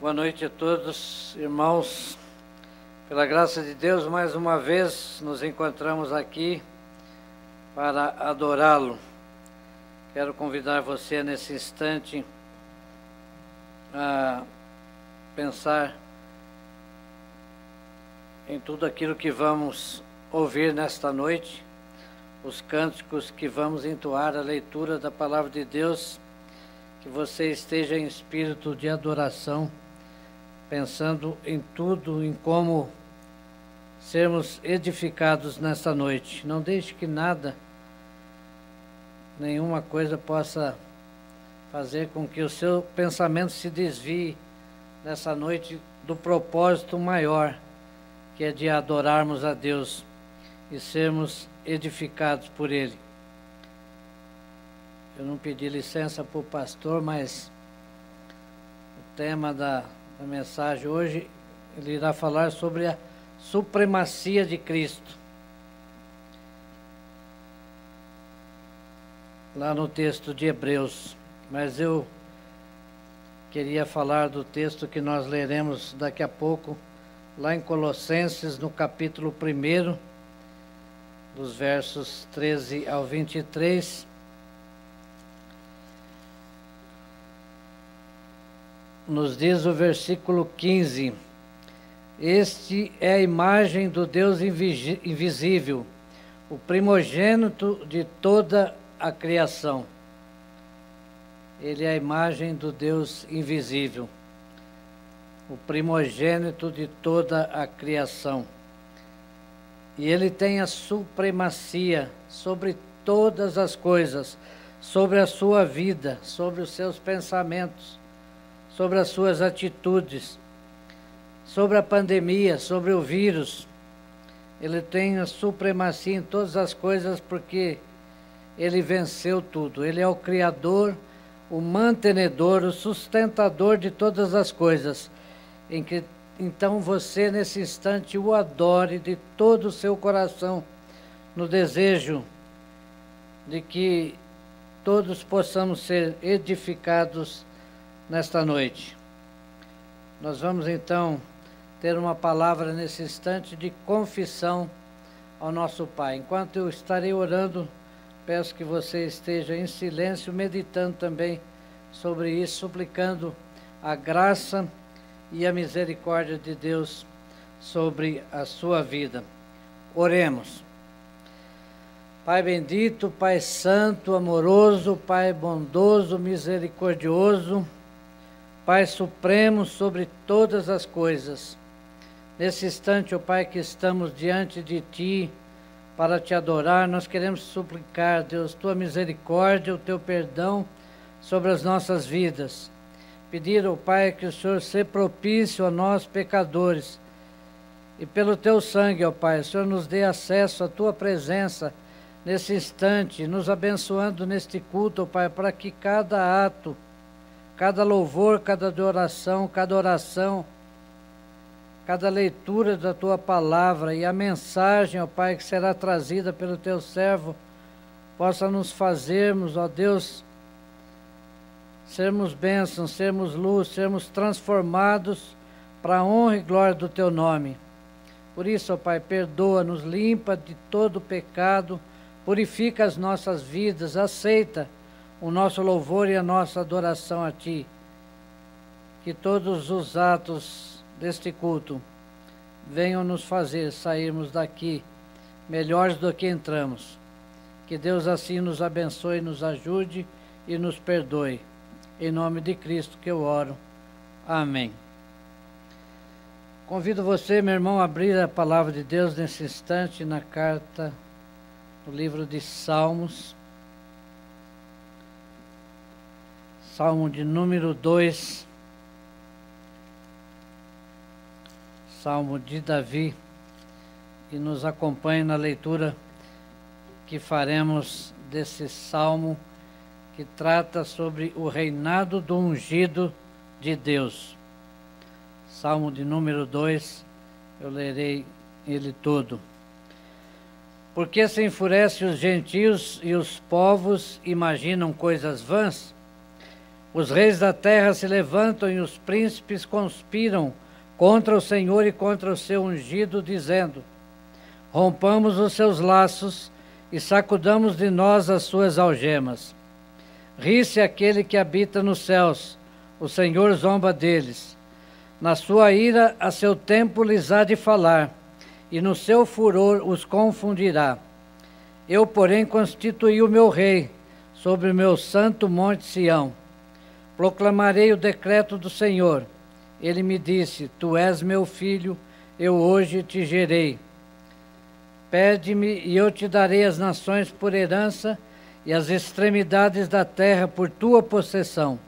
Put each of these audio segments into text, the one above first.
Boa noite a todos, irmãos. Pela graça de Deus, mais uma vez nos encontramos aqui para adorá-lo. Quero convidar você nesse instante a pensar em tudo aquilo que vamos ouvir nesta noite, os cânticos que vamos entoar, a leitura da palavra de Deus, que você esteja em espírito de adoração, pensando em tudo, em como sermos edificados nesta noite. Não deixe que nada, nenhuma coisa possa fazer com que o seu pensamento se desvie nessa noite do propósito maior, que é de adorarmos a Deus e sermos edificados por Ele. Eu não pedi licença para o pastor, mas o tema da mensagem hoje, ele irá falar sobre a supremacia de Cristo. Lá no texto de Hebreus. Mas eu queria falar do texto que nós leremos daqui a pouco, lá em Colossenses, no capítulo 1, dos versos 13 ao 23. Nos diz o versículo 15: Este é a imagem do Deus invisível, o primogênito de toda a criação. Ele é a imagem do Deus invisível, o primogênito de toda a criação. E ele tem a supremacia sobre todas as coisas, sobre a sua vida, sobre os seus pensamentos, sobre as suas atitudes, sobre a pandemia, sobre o vírus. Ele tem a supremacia em todas as coisas porque ele venceu tudo. Ele é o Criador, o mantenedor, o sustentador de todas as coisas. Então você nesse instante o adore de todo o seu coração, no desejo de que todos possamos ser edificados nesta noite. Nós vamos então ter uma palavra nesse instante de confissão ao nosso Pai. Enquanto eu estarei orando, peço que você esteja em silêncio, meditando também sobre isso, suplicando a graça e a misericórdia de Deus sobre a sua vida. Oremos. Pai bendito, Pai santo, amoroso, Pai bondoso, misericordioso, Pai supremo sobre todas as coisas. Nesse instante, ó Pai, que estamos diante de Ti para Te adorar, nós queremos suplicar, Deus, Tua misericórdia, o Teu perdão sobre as nossas vidas. Pedir, ó Pai, que o Senhor seja propício a nós, pecadores, e pelo Teu sangue, ó Pai, o Senhor nos dê acesso à Tua presença nesse instante, nos abençoando neste culto, ó Pai, para que cada ato, cada louvor, cada adoração, cada oração, cada leitura da Tua palavra e a mensagem, ó Pai, que será trazida pelo Teu servo, possa nos fazermos, ó Deus, sermos bênçãos, sermos luz, sermos transformados para a honra e glória do Teu nome. Por isso, ó Pai, perdoa-nos, limpa de todo pecado, purifica as nossas vidas, aceita o nosso louvor e a nossa adoração a Ti. Que todos os atos deste culto venham nos fazer sairmos daqui melhores do que entramos. Que Deus assim nos abençoe, nos ajude e nos perdoe. Em nome de Cristo que eu oro. Amém. Convido você, meu irmão, a abrir a palavra de Deus nesse instante na carta, no livro de Salmos. Salmo de número 2, Salmo de Davi, e nos acompanhe na leitura que faremos desse salmo que trata sobre o reinado do ungido de Deus. Salmo de número 2, eu lerei ele todo. Porque se enfurecem os gentios e os povos imaginam coisas vãs? Os reis da terra se levantam e os príncipes conspiram contra o Senhor e contra o seu ungido, dizendo: rompamos os seus laços e sacudamos de nós as suas algemas. Ri-se aquele que habita nos céus, o Senhor zomba deles. Na sua ira a seu tempo lhes há de falar, e no seu furor os confundirá. Eu, porém, constituí o meu rei sobre o meu santo monte Sião. Proclamarei o decreto do Senhor. Ele me disse: tu és meu filho, eu hoje te gerei. Pede-me e eu te darei as nações por herança e as extremidades da terra por tua possessão.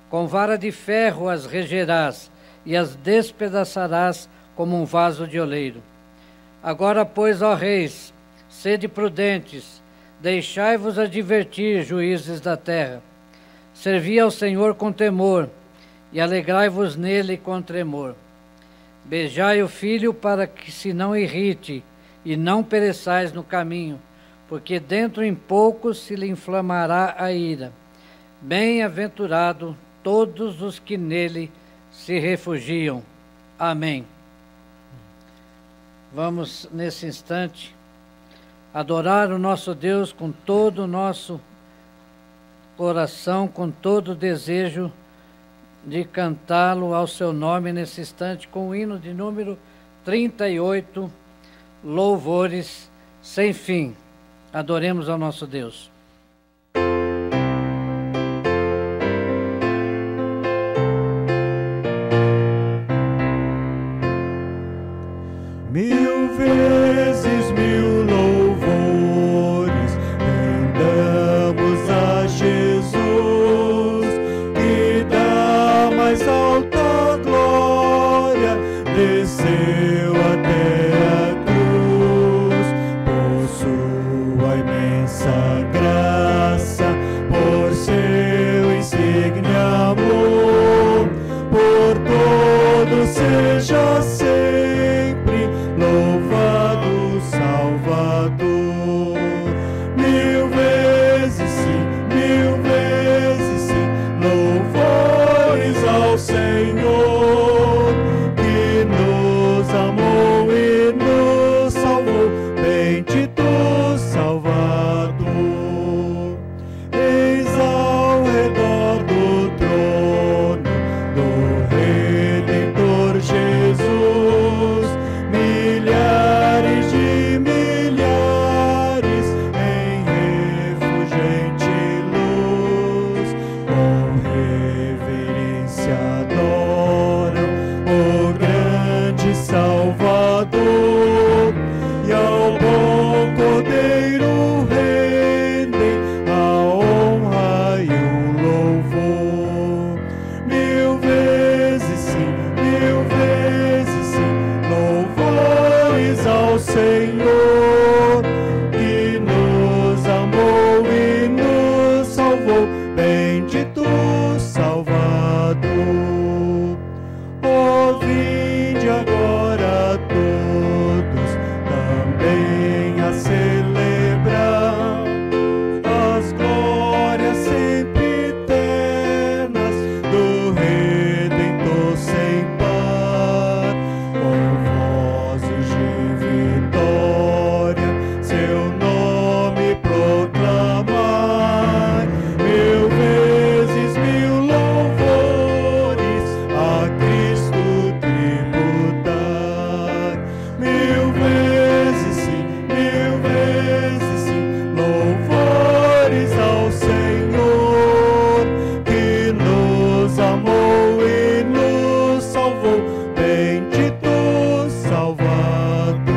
Com vara de ferro as regerás e as despedaçarás como um vaso de oleiro. Agora, pois, ó reis, sede prudentes, deixai-vos advertir, juízes da terra. Servi ao Senhor com temor, e alegrai-vos nele com tremor. Beijai o filho para que se não irrite, e não pereçais no caminho, porque dentro em pouco se lhe inflamará a ira. Bem-aventurado todos os que nele se refugiam. Amém. Vamos, nesse instante, adorar o nosso Deus com todo o nosso coração, com todo o desejo de cantá-lo ao seu nome nesse instante, com o hino de número 38, Louvores Sem Fim. Adoremos ao nosso Deus. Mil vezes mil louvores rendamos a Jesus, que da mais alta glória desceu até a cruz, por sua imensa graça, por seu insigne amor, por todos seja sempre louvado Salvador. Mil vezes sim, louvores ao Senhor, que nos amou e nos salvou, bendito Salvador. Eis ao redor do trono do Redentor Jesus, milhares de milhares em refulgente luz, com reverência adoram o grande Salvador, e ao bom Cordeiro rendem a honra e o louvor. Mil vezes sim, louvores ao Senhor, que nos amou e nos salvou, bendito Salvador. Vinde agora todos também a celebrar as glórias sempre eternas do Redentor sem par, com vozes de vitória seu nome proclamar. Mil vezes mil louvores a Cristo tributar. Mil vezes sim, louvores ao Senhor, que nos amou e nos salvou, bendito Salvador.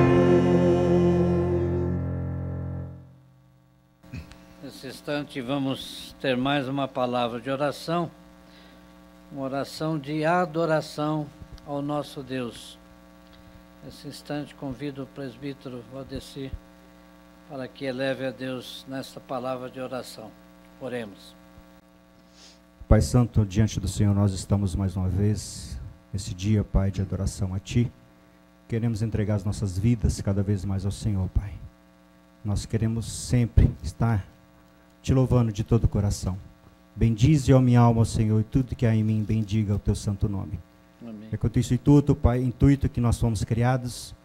Nesse instante vamos ter mais uma palavra de oração, uma oração de adoração ao nosso Deus. Nesse instante convido o presbítero Valdeci para que eleve a Deus nesta palavra de oração. Oremos. Pai Santo, diante do Senhor nós estamos mais uma vez, nesse dia, Pai, de adoração a Ti. Queremos entregar as nossas vidas cada vez mais ao Senhor, Pai. Nós queremos sempre estar Te louvando de todo o coração. Bendize, ó minha alma, ó Senhor, e tudo que há em mim, bendiga o teu santo nome. Amém. É com isso intuito, Pai, intuito que nós fomos criados,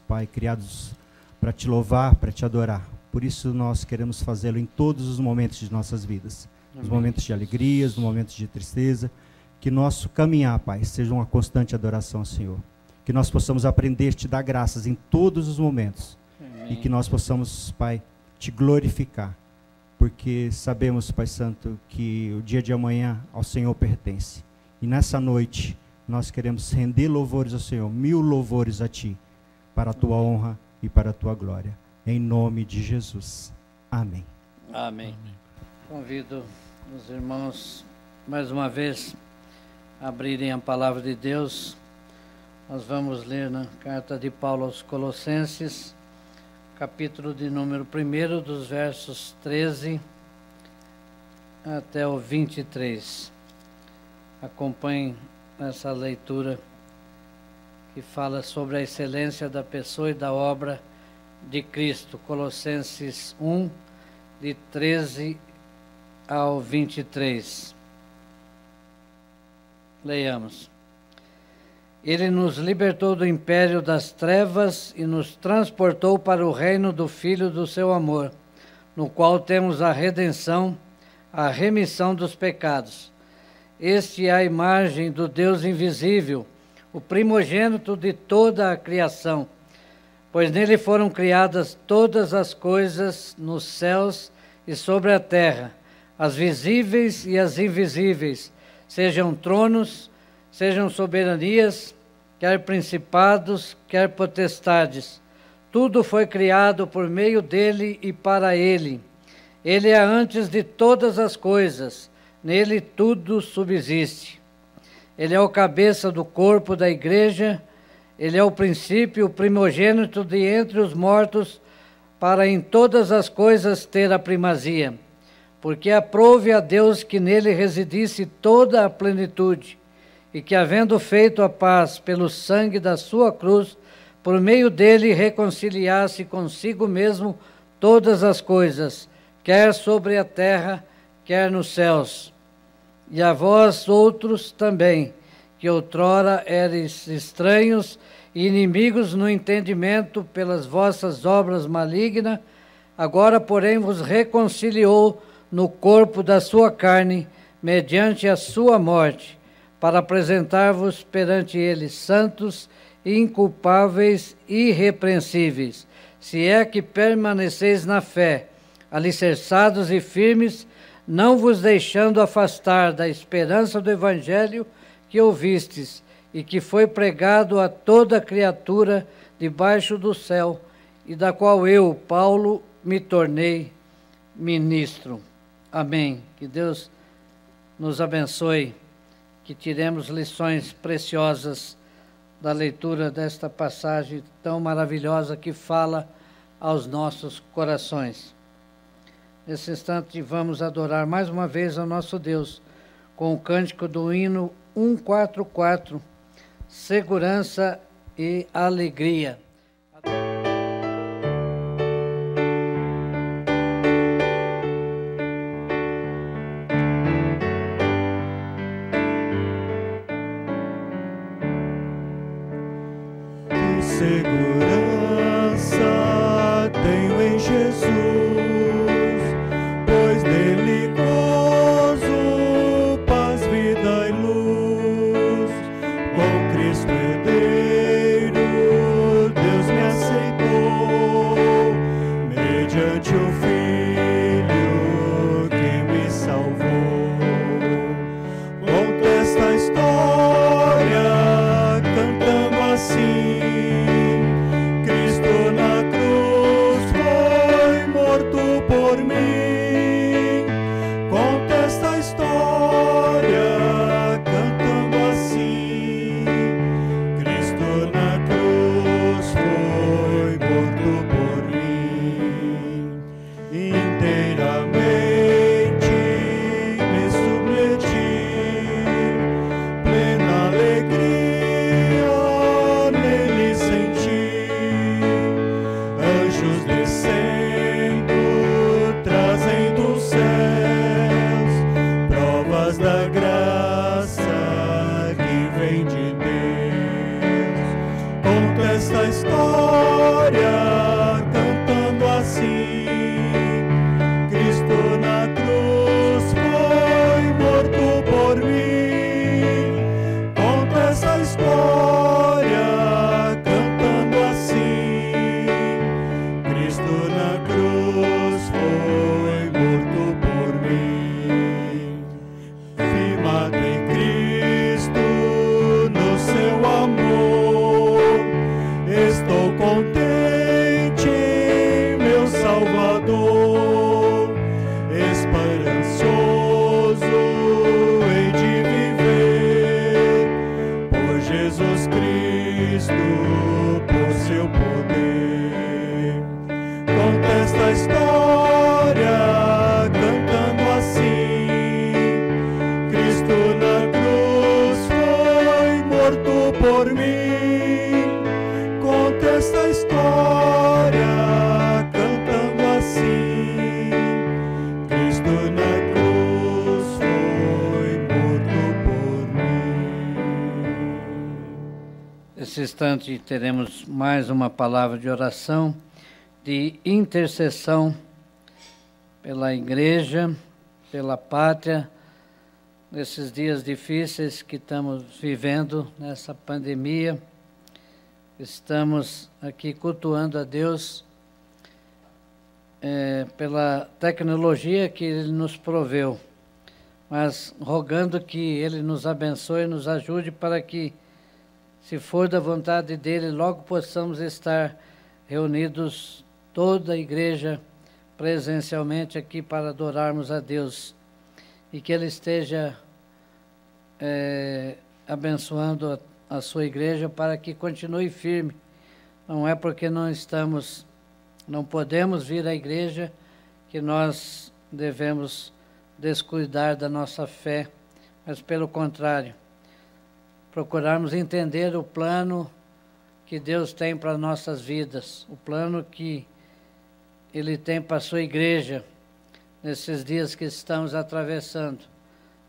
Pai, criados para te louvar, para te adorar. Por isso nós queremos fazê-lo em todos os momentos de nossas vidas. Nos momentos de alegria, nos momentos de tristeza. Que nosso caminhar, Pai, seja uma constante adoração ao Senhor. Que nós possamos aprender a te dar graças em todos os momentos. Amém. E que nós possamos, Pai, te glorificar. Porque sabemos, Pai Santo, que o dia de amanhã ao Senhor pertence. E nessa noite nós queremos render louvores ao Senhor, 1000 louvores a Ti, para a Tua honra e para a Tua glória. Em nome de Jesus. Amém. Amém. Convido os irmãos, mais uma vez, a abrirem a palavra de Deus. Nós vamos ler na carta de Paulo aos Colossenses, capítulo de número 1, dos versos 13 até o 23. Acompanhem essa leitura que fala sobre a excelência da pessoa e da obra de Cristo. Colossenses 1, de 13 ao 23. Leiamos. Ele nos libertou do império das trevas e nos transportou para o reino do Filho do seu amor, no qual temos a redenção, a remissão dos pecados. Este é a imagem do Deus invisível, o primogênito de toda a criação, pois nele foram criadas todas as coisas nos céus e sobre a terra, as visíveis e as invisíveis, sejam tronos, sejam soberanias, quer principados, quer potestades. Tudo foi criado por meio dele e para ele. Ele é antes de todas as coisas, nele tudo subsiste. Ele é o cabeça do corpo da igreja, ele é o princípio, o primogênito de entre os mortos, para em todas as coisas ter a primazia. Porque aprouve a Deus que nele residisse toda a plenitude, e que, havendo feito a paz pelo sangue da sua cruz, por meio dele reconciliasse consigo mesmo todas as coisas, quer sobre a terra, quer nos céus. E a vós outros também, que outrora eres estranhos e inimigos no entendimento pelas vossas obras malignas, agora, porém, vos reconciliou no corpo da sua carne, mediante a sua morte, para apresentar-vos perante ele santos, inculpáveis e irrepreensíveis, se é que permaneceis na fé, alicerçados e firmes, não vos deixando afastar da esperança do Evangelho que ouvistes, e que foi pregado a toda criatura debaixo do céu, e da qual eu, Paulo, me tornei ministro. Amém. Que Deus nos abençoe, que tiremos lições preciosas da leitura desta passagem tão maravilhosa que fala aos nossos corações. Nesse instante vamos adorar mais uma vez ao nosso Deus com o cântico do hino 144, Segurança e Alegria. Segurança tenho em Jesus, pois nele gozo, paz, vida e luz. Com Cristo herdeiro, instante teremos mais uma palavra de oração, de intercessão pela igreja, pela pátria, nesses dias difíceis que estamos vivendo, nessa pandemia. Estamos aqui cultuando a Deus pela tecnologia que Ele nos proveu, mas rogando que Ele nos abençoe e nos ajude para que, se for da vontade dEle, logo possamos estar reunidos, toda a igreja, presencialmente aqui para adorarmos a Deus. E que Ele esteja abençoando a sua igreja para que continue firme. Não é porque não podemos vir à igreja que nós devemos descuidar da nossa fé, mas pelo contrário, procurarmos entender o plano que Deus tem para nossas vidas, o plano que Ele tem para a sua igreja, nesses dias que estamos atravessando.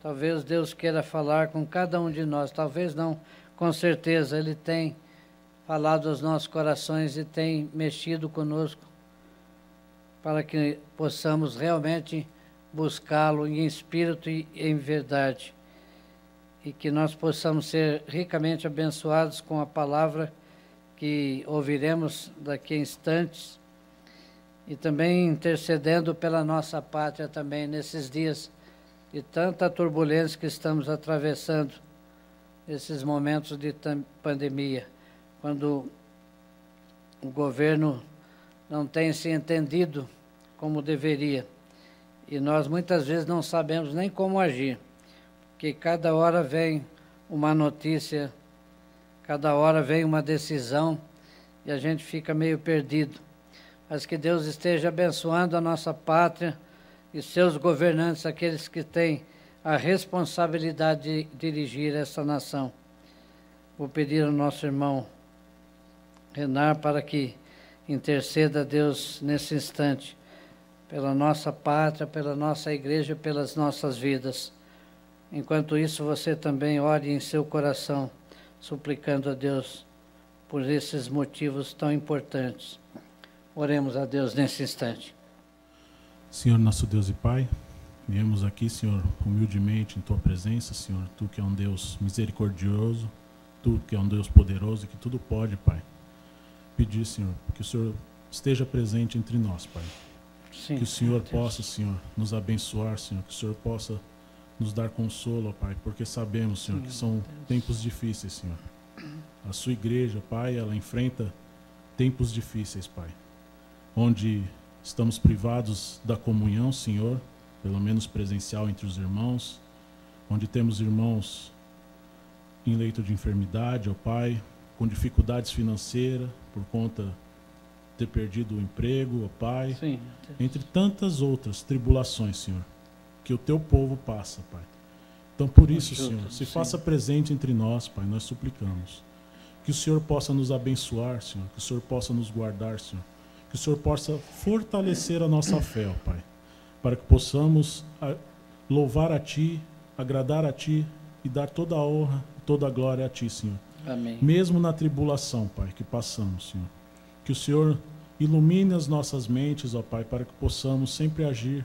Talvez Deus queira falar com cada um de nós, talvez não, com certeza Ele tem falado aos nossos corações e tem mexido conosco, para que possamos realmente buscá-lo em espírito e em verdade, e que nós possamos ser ricamente abençoados com a palavra que ouviremos daqui a instantes, e também intercedendo pela nossa pátria também nesses dias de tanta turbulência que estamos atravessando, esses momentos de pandemia, quando o governo não tem se entendido como deveria, e nós muitas vezes não sabemos nem como agir, porque cada hora vem uma notícia, cada hora vem uma decisão, e a gente fica meio perdido. Mas que Deus esteja abençoando a nossa pátria e seus governantes, aqueles que têm a responsabilidade de dirigir essa nação. Vou pedir ao nosso irmão Renar para que interceda a Deus nesse instante, pela nossa pátria, pela nossa igreja, pelas nossas vidas. Enquanto isso, você também ore em seu coração, suplicando a Deus por esses motivos tão importantes. Oremos a Deus nesse instante. Senhor, nosso Deus e Pai, viemos aqui, Senhor, humildemente em Tua presença, Senhor, Tu que é um Deus misericordioso, Tu que é um Deus poderoso e que tudo pode, Pai. Pedir, Senhor, que o Senhor esteja presente entre nós, Pai. Sim, que o Senhor possa, Senhor, nos abençoar, Senhor, que o Senhor possa nos dar consolo, Pai, porque sabemos, Senhor, que são tempos difíceis, Senhor. A sua igreja, Pai, ela enfrenta tempos difíceis, Pai, onde estamos privados da comunhão, Senhor, pelo menos presencial entre os irmãos, onde temos irmãos em leito de enfermidade, ó Pai, com dificuldades financeiras por conta de ter perdido o emprego, ó Pai, Sim. entre tantas outras tribulações, Senhor, que o Teu povo passa, Pai. Então, por isso, Senhor, se faça presente entre nós, Pai, nós suplicamos. Que o Senhor possa nos abençoar, Senhor, que o Senhor possa nos guardar, Senhor, que o Senhor possa fortalecer a nossa fé, ó Pai, para que possamos louvar a Ti, agradar a Ti e dar toda a honra, toda a glória a Ti, Senhor. Amém. Mesmo na tribulação, Pai, que passamos, Senhor. Que o Senhor ilumine as nossas mentes, ó Pai, para que possamos sempre agir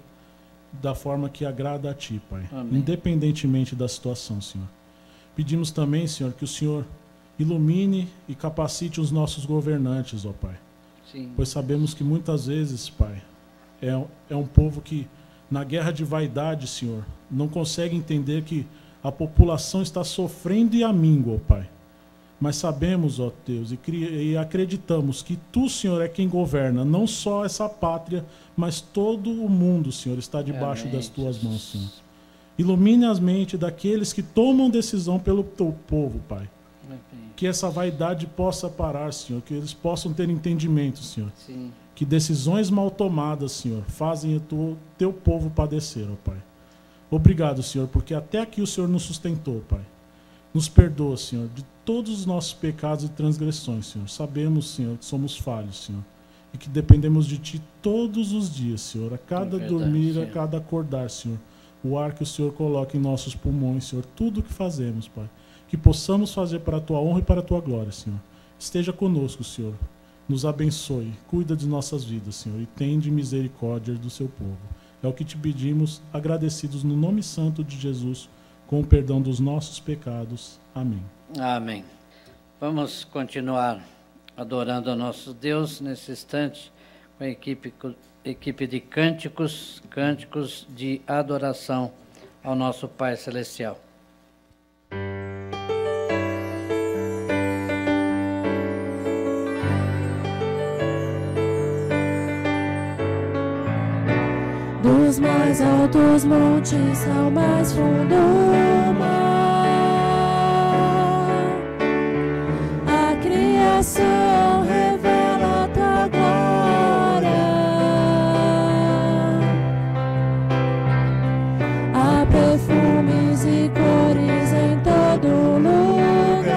da forma que agrada a Ti, Pai. Amém. Independentemente da situação, Senhor. Pedimos também, Senhor, que o Senhor ilumine e capacite os nossos governantes, ó Pai. Sim. Pois sabemos que muitas vezes, Pai, é um povo que, na guerra de vaidade, Senhor, não consegue entender que a população está sofrendo e amíngua, ó Pai. Mas sabemos, ó Deus, e acreditamos que Tu, Senhor, é quem governa, não só essa pátria, mas todo o mundo, Senhor, está debaixo Amém, das Tuas mãos, Jesus. Senhor. Ilumine as mentes daqueles que tomam decisão pelo Teu povo, Pai. Amém. Que essa vaidade possa parar, Senhor, que eles possam ter entendimento, Senhor. Sim. Que decisões mal tomadas, Senhor, fazem o Teu povo padecer, ó Pai. Obrigado, Senhor, porque até aqui o Senhor nos sustentou, Pai. Nos perdoa, Senhor, de todos os nossos pecados e transgressões, Senhor. Sabemos, Senhor, que somos falhos, Senhor, e que dependemos de Ti todos os dias, Senhor, a cada verdade, dormir, Senhor. a cada acordar, Senhor. O ar que o Senhor coloca em nossos pulmões, Senhor, tudo o que fazemos, Pai. Que possamos fazer para a Tua honra e para a Tua glória, Senhor. Esteja conosco, Senhor. Nos abençoe, cuida de nossas vidas, Senhor, e tende misericórdia do seu povo. É o que te pedimos, agradecidos no nome santo de Jesus, com o perdão dos nossos pecados. Amém. Amém. Vamos continuar adorando ao nosso Deus nesse instante com a equipe de cânticos de adoração ao nosso Pai Celestial. Dos mais altos montes ao mais fundo mar, a criação revela a tua glória. Há perfumes e cores em todo lugar,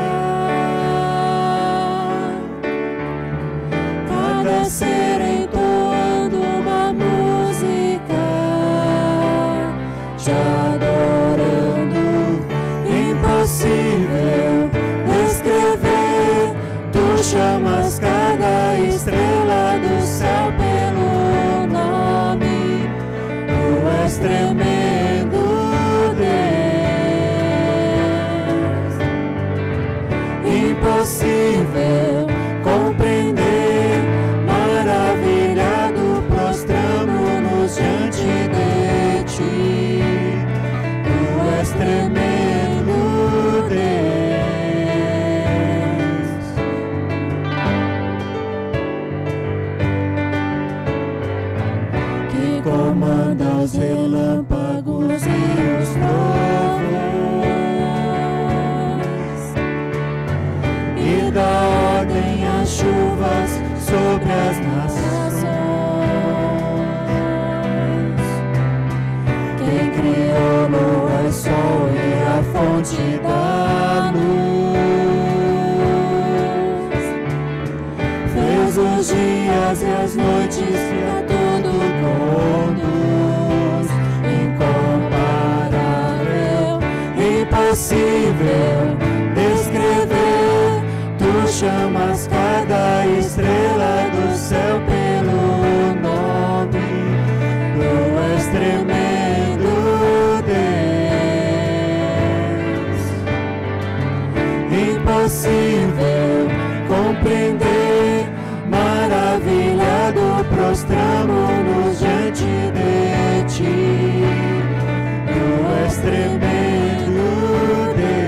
cada ser entoando uma música, te adorando. Impossível descrever, tu chamas cada estrela do céu pelo nome. Tu és tremendo, Deus. Impossível compreender, maravilhado prostramo-nos diante de ti. Tu és tremendo, Deus. Que comanda os relâmpagos e os trovões, e dá ordem às chuvas sobre as nações. Quem criou lua e sol e a fonte da luz, fez os dias e as noites e a tudo conduz. Incomparável, impossível descrever, tu chamas cada estrela do céu pelo nome. Tu és tremendo, Deus. Impossível compreender, maravilhado prostramo-nos diante de ti. Tu és tremendo, Deus.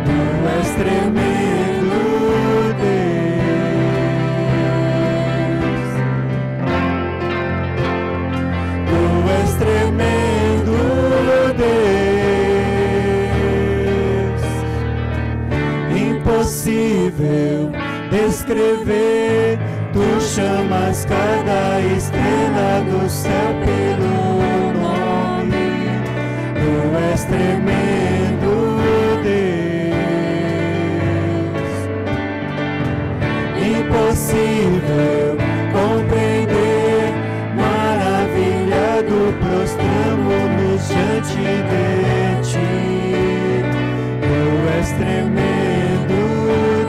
Tu és tremendo, Deus. Tu és tremendo, Deus. Impossível descrever, tu chamas cada estrela do céu pelo nome. Tu és tremendo, Deus. Impossível compreender, maravilhado prostramo-nos diante de ti. Tu és tremendo,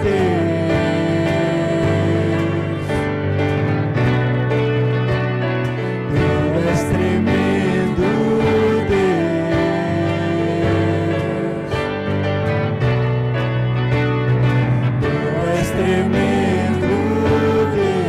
Deus. Tu és tremendo, Deus. Tu és tremendo, Deus.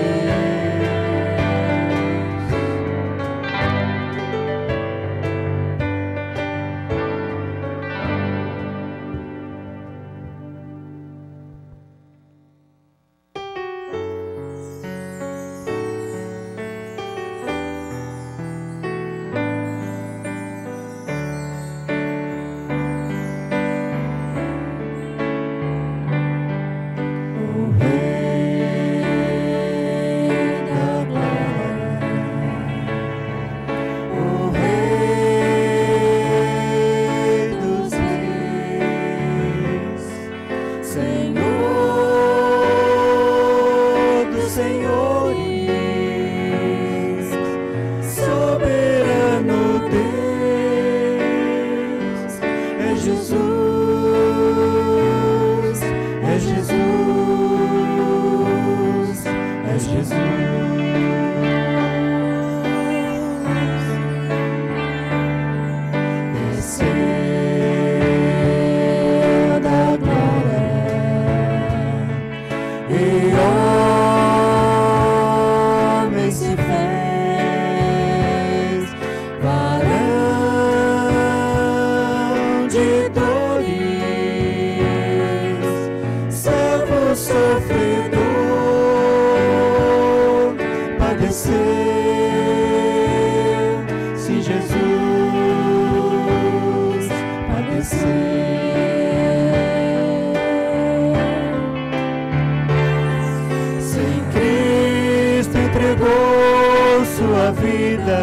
sua vida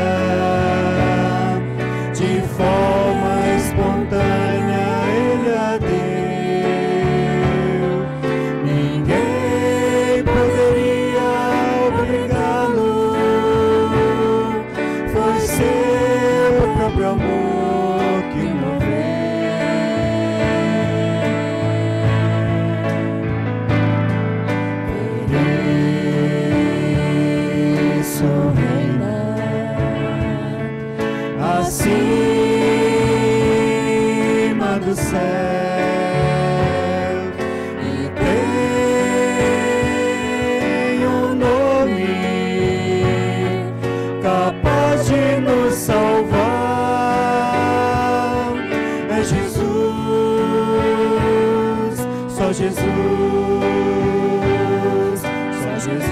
de forma espontânea Ele a deu. Ninguém poderia obrigá-lo, foi seu próprio amor que moveu. Acima do céu, e tem um nome capaz de nos salvar. É Jesus, só Jesus, só Jesus.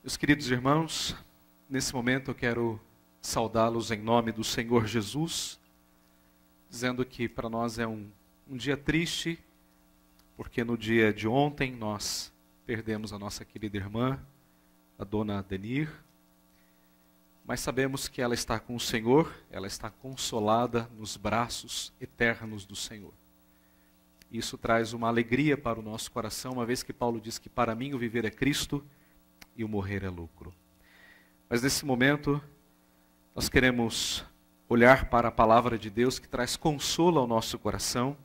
Meus queridos irmãos, nesse momento eu quero saudá-los em nome do Senhor Jesus, dizendo que para nós é um dia triste, porque no dia de ontem nós perdemos a nossa querida irmã, a dona Denir, mas sabemos que ela está com o Senhor, ela está consolada nos braços eternos do Senhor. Isso traz uma alegria para o nosso coração, uma vez que Paulo diz que para mim o viver é Cristo e o morrer é lucro. Mas nesse momento, nós queremos olhar para a palavra de Deus que traz consolo ao nosso coração.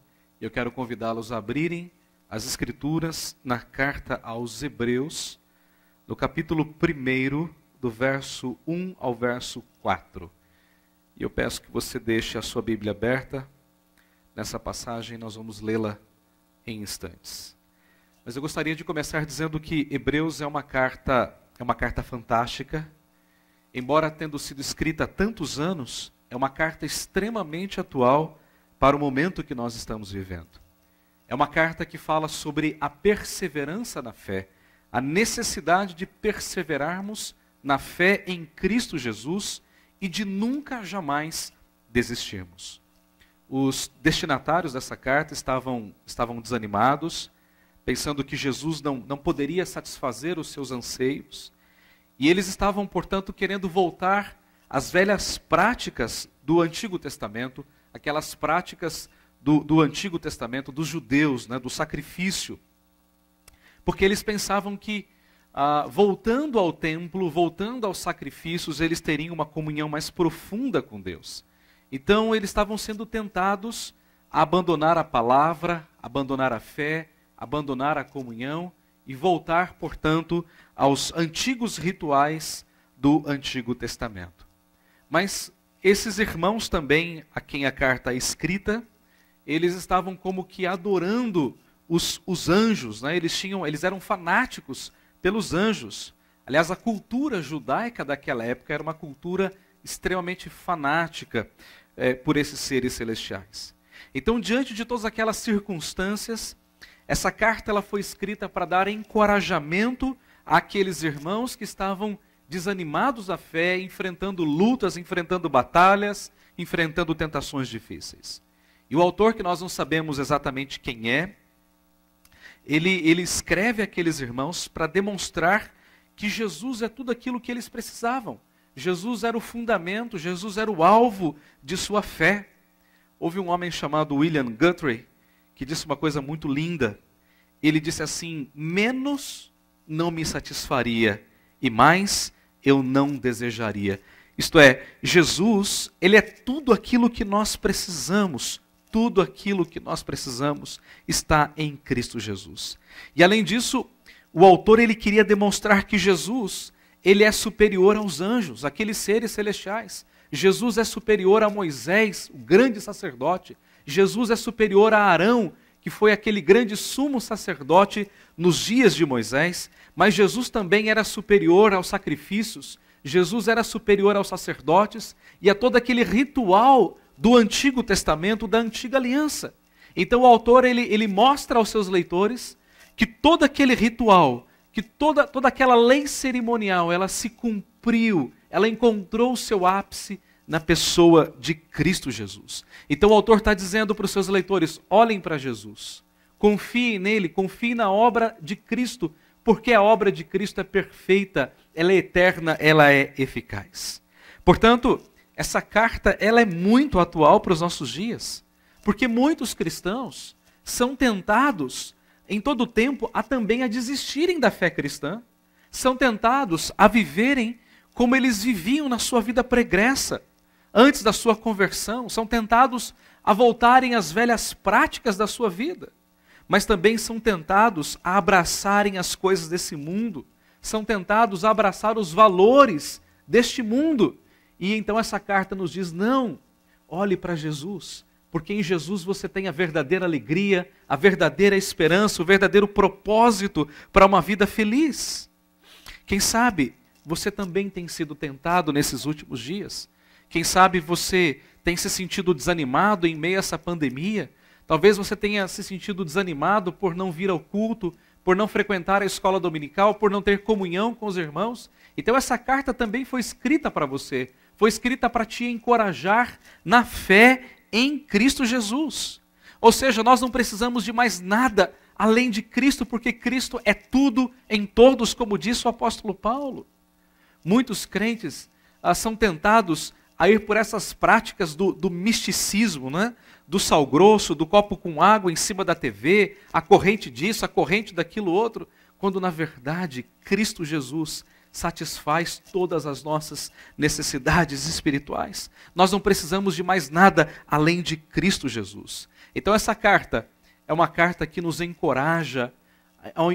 E eu quero convidá-los a abrirem as Escrituras na carta aos Hebreus, no capítulo 1, do verso 1 ao verso 4. E eu peço que você deixe a sua Bíblia aberta nessa passagem, nós vamos lê-la em instantes. Mas eu gostaria de começar dizendo que Hebreus é uma carta fantástica. Embora tendo sido escrita há tantos anos, é uma carta extremamente atual para o momento que nós estamos vivendo. É uma carta que fala sobre a perseverança na fé, a necessidade de perseverarmos na fé em Cristo Jesus e de nunca jamais desistirmos. Os destinatários dessa carta estavam desanimados, pensando que Jesus não poderia satisfazer os seus anseios. E eles estavam, portanto, querendo voltar às velhas práticas do Antigo Testamento, aquelas práticas do Antigo Testamento, dos judeus, né, do sacrifício. Porque eles pensavam que, voltando ao templo, voltando aos sacrifícios, eles teriam uma comunhão mais profunda com Deus. Então, eles estavam sendo tentados a abandonar a palavra, abandonar a fé, abandonar a comunhão e voltar, portanto, aos antigos rituais do Antigo Testamento. Mas esses irmãos também, a quem a carta é escrita, eles estavam como que adorando os anjos, né? Eles eram fanáticos pelos anjos. Aliás, a cultura judaica daquela época era uma cultura extremamente fanática por esses seres celestiais. Então, diante de todas aquelas circunstâncias, essa carta ela foi escrita para dar encorajamento àqueles irmãos que estavam desanimados da fé, enfrentando lutas, enfrentando batalhas, enfrentando tentações difíceis. E o autor, que nós não sabemos exatamente quem é, ele escreve àqueles irmãos para demonstrar que Jesus é tudo aquilo que eles precisavam. Jesus era o fundamento, Jesus era o alvo de sua fé. Houve um homem chamado William Guthrie, que disse uma coisa muito linda. Ele disse assim: menos não me satisfaria e mais eu não desejaria. Isto é, Jesus, ele é tudo aquilo que nós precisamos, tudo aquilo que nós precisamos está em Cristo Jesus. E além disso, o autor ele queria demonstrar que Jesus, ele é superior aos anjos, aqueles seres celestiais. Jesus é superior a Moisés, o grande sacerdote. Jesus é superior a Arão, que foi aquele grande sumo sacerdote nos dias de Moisés. Mas Jesus também era superior aos sacrifícios. Jesus era superior aos sacerdotes e a todo aquele ritual do Antigo Testamento, da Antiga Aliança. Então o autor ele mostra aos seus leitores que todo aquele ritual, que toda aquela lei cerimonial, ela se cumpriu, ela encontrou o seu ápice na pessoa de Cristo Jesus. Então o autor está dizendo para os seus leitores, olhem para Jesus, confiem nele, confiem na obra de Cristo, porque a obra de Cristo é perfeita, ela é eterna, ela é eficaz. Portanto, essa carta ela é muito atual para os nossos dias, porque muitos cristãos são tentados em todo o tempo também a desistirem da fé cristã, são tentados a viverem como eles viviam na sua vida pregressa, antes da sua conversão, são tentados a voltarem às velhas práticas da sua vida, mas também são tentados a abraçarem as coisas desse mundo, são tentados a abraçar os valores deste mundo. E então essa carta nos diz, não, olhe para Jesus, porque em Jesus você tem a verdadeira alegria, a verdadeira esperança, o verdadeiro propósito para uma vida feliz. Quem sabe você também tem sido tentado nesses últimos dias? Quem sabe você tem se sentido desanimado em meio a essa pandemia? Talvez você tenha se sentido desanimado por não vir ao culto, por não frequentar a escola dominical, por não ter comunhão com os irmãos. Então essa carta também foi escrita para você, foi escrita para te encorajar na fé em Cristo Jesus. Ou seja, nós não precisamos de mais nada além de Cristo, porque Cristo é tudo em todos, como disse o apóstolo Paulo. Muitos crentes são tentados a ir por essas práticas do misticismo, né? Do sal grosso, do copo com água em cima da TV, a corrente disso, a corrente daquilo outro, quando na verdade Cristo Jesus satisfaz todas as nossas necessidades espirituais. Nós não precisamos de mais nada além de Cristo Jesus. Então essa carta é uma carta que nos encoraja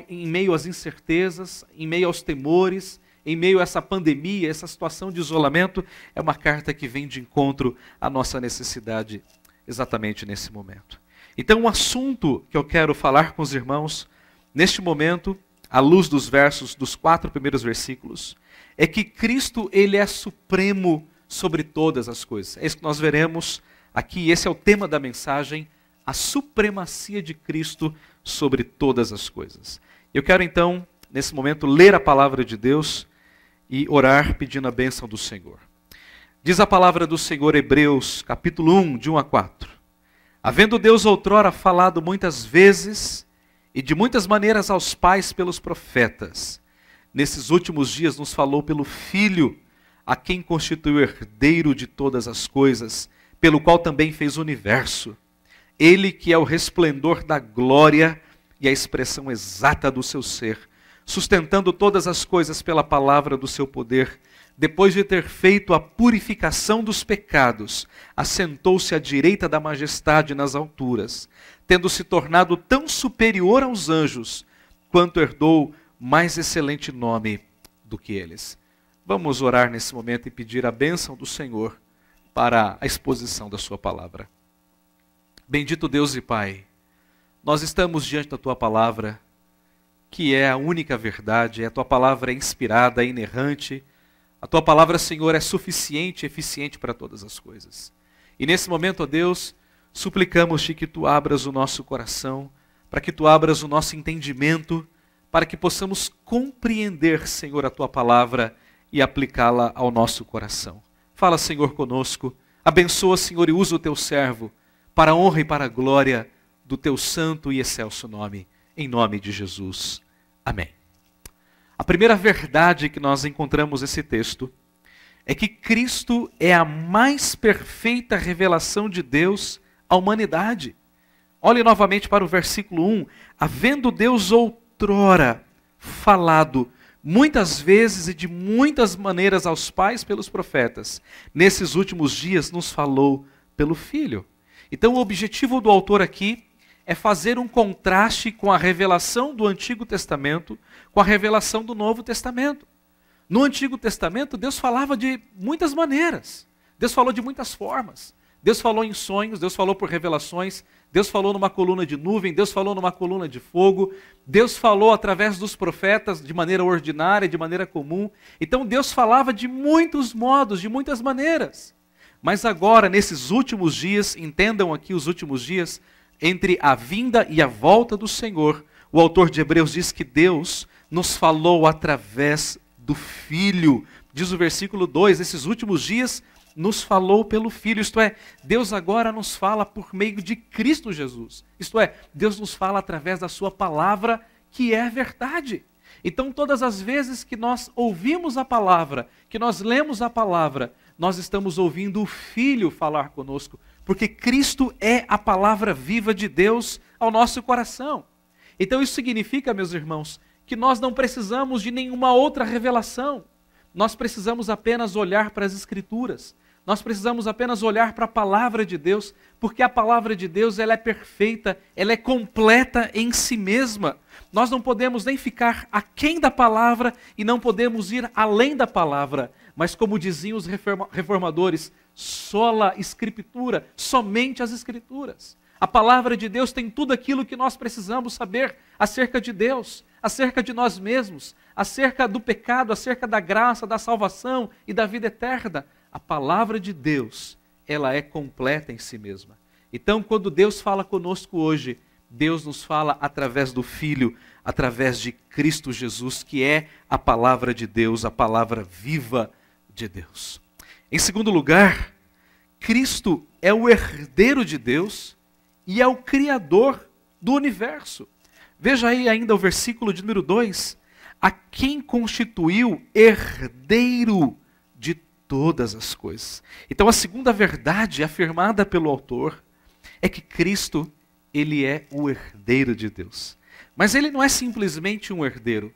em meio às incertezas, em meio aos temores, em meio a essa pandemia, essa situação de isolamento, é uma carta que vem de encontro à nossa necessidade exatamente nesse momento. Então, o assunto que eu quero falar com os irmãos, neste momento, à luz dos versos, dos 4 primeiros versículos, é que Cristo, ele é supremo sobre todas as coisas. É isso que nós veremos aqui, esse é o tema da mensagem, a supremacia de Cristo sobre todas as coisas. Eu quero então, nesse momento, ler a palavra de Deus e orar pedindo a bênção do Senhor. Diz a palavra do Senhor, Hebreus, capítulo 1, de 1 a 4. Havendo Deus outrora falado muitas vezes e de muitas maneiras aos pais pelos profetas, nesses últimos dias nos falou pelo Filho, a quem constituiu herdeiro de todas as coisas, pelo qual também fez o universo. Ele que é o resplendor da glória e a expressão exata do seu ser, sustentando todas as coisas pela palavra do seu poder, depois de ter feito a purificação dos pecados, assentou-se à direita da majestade nas alturas, tendo se tornado tão superior aos anjos, quanto herdou mais excelente nome do que eles. Vamos orar nesse momento e pedir a bênção do Senhor para a exposição da sua palavra. Bendito Deus e Pai, nós estamos diante da tua palavra, que é a única verdade, a tua palavra é inspirada, é inerrante. A tua palavra, Senhor, é suficiente e eficiente para todas as coisas. E nesse momento, ó Deus, suplicamos-te que tu abras o nosso coração, para que tu abras o nosso entendimento, para que possamos compreender, Senhor, a tua palavra e aplicá-la ao nosso coração. Fala, Senhor, conosco. Abençoa, Senhor, e usa o teu servo para a honra e para a glória do teu santo e excelso nome. Em nome de Jesus. Amém. A primeira verdade que nós encontramos nesse texto é que Cristo é a mais perfeita revelação de Deus à humanidade. Olhe novamente para o versículo 1. Havendo Deus outrora falado muitas vezes e de muitas maneiras aos pais pelos profetas, nesses últimos dias nos falou pelo Filho. Então o objetivo do autor aqui é fazer um contraste com a revelação do Antigo Testamento com a revelação do Novo Testamento. No Antigo Testamento, Deus falava de muitas maneiras. Deus falou de muitas formas. Deus falou em sonhos, Deus falou por revelações, Deus falou numa coluna de nuvem, Deus falou numa coluna de fogo, Deus falou através dos profetas de maneira ordinária, de maneira comum. Então Deus falava de muitos modos, de muitas maneiras. Mas agora, nesses últimos dias, entendam aqui os últimos dias, entre a vinda e a volta do Senhor, o autor de Hebreus diz que Deus nos falou através do Filho. Diz o versículo 2, nesses últimos dias nos falou pelo Filho, isto é, Deus agora nos fala por meio de Cristo Jesus. Isto é, Deus nos fala através da sua palavra, que é a verdade. Então todas as vezes que nós ouvimos a palavra, que nós lemos a palavra, nós estamos ouvindo o Filho falar conosco, porque Cristo é a palavra viva de Deus ao nosso coração. Então isso significa, meus irmãos, que nós não precisamos de nenhuma outra revelação. Nós precisamos apenas olhar para as Escrituras. Nós precisamos apenas olhar para a palavra de Deus, porque a palavra de Deus ela é perfeita, ela é completa em si mesma. Nós não podemos nem ficar aquém da palavra e não podemos ir além da palavra. Mas como diziam os reformadores, sola Escritura, somente as Escrituras. A palavra de Deus tem tudo aquilo que nós precisamos saber acerca de Deus, acerca de nós mesmos, acerca do pecado, acerca da graça, da salvação e da vida eterna. A palavra de Deus, ela é completa em si mesma. Então, quando Deus fala conosco hoje, Deus nos fala através do Filho, através de Cristo Jesus, que é a palavra de Deus, a palavra viva de Deus. Em segundo lugar, Cristo é o herdeiro de Deus e é o Criador do universo. Veja aí ainda o versículo de número 2. A quem constituiu herdeiro de todas as coisas. Então a segunda verdade afirmada pelo autor é que Cristo, ele é o herdeiro de Deus. Mas ele não é simplesmente um herdeiro.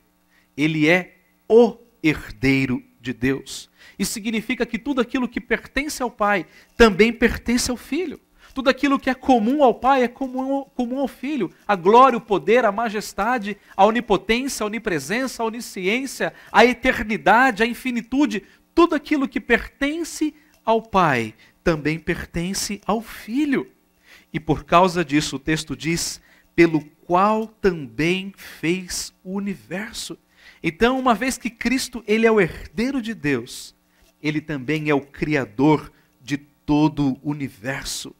Ele é o herdeiro de Deus. Isso significa que tudo aquilo que pertence ao Pai também pertence ao Filho. Tudo aquilo que é comum ao Pai é comum ao Filho. A glória, o poder, a majestade, a onipotência, a onipresença, a onisciência, a eternidade, a infinitude, tudo aquilo que pertence ao Pai também pertence ao Filho. E por causa disso o texto diz, pelo qual também fez o universo. Então, uma vez que Cristo ele é o herdeiro de Deus, ele também é o Criador de todo o universo.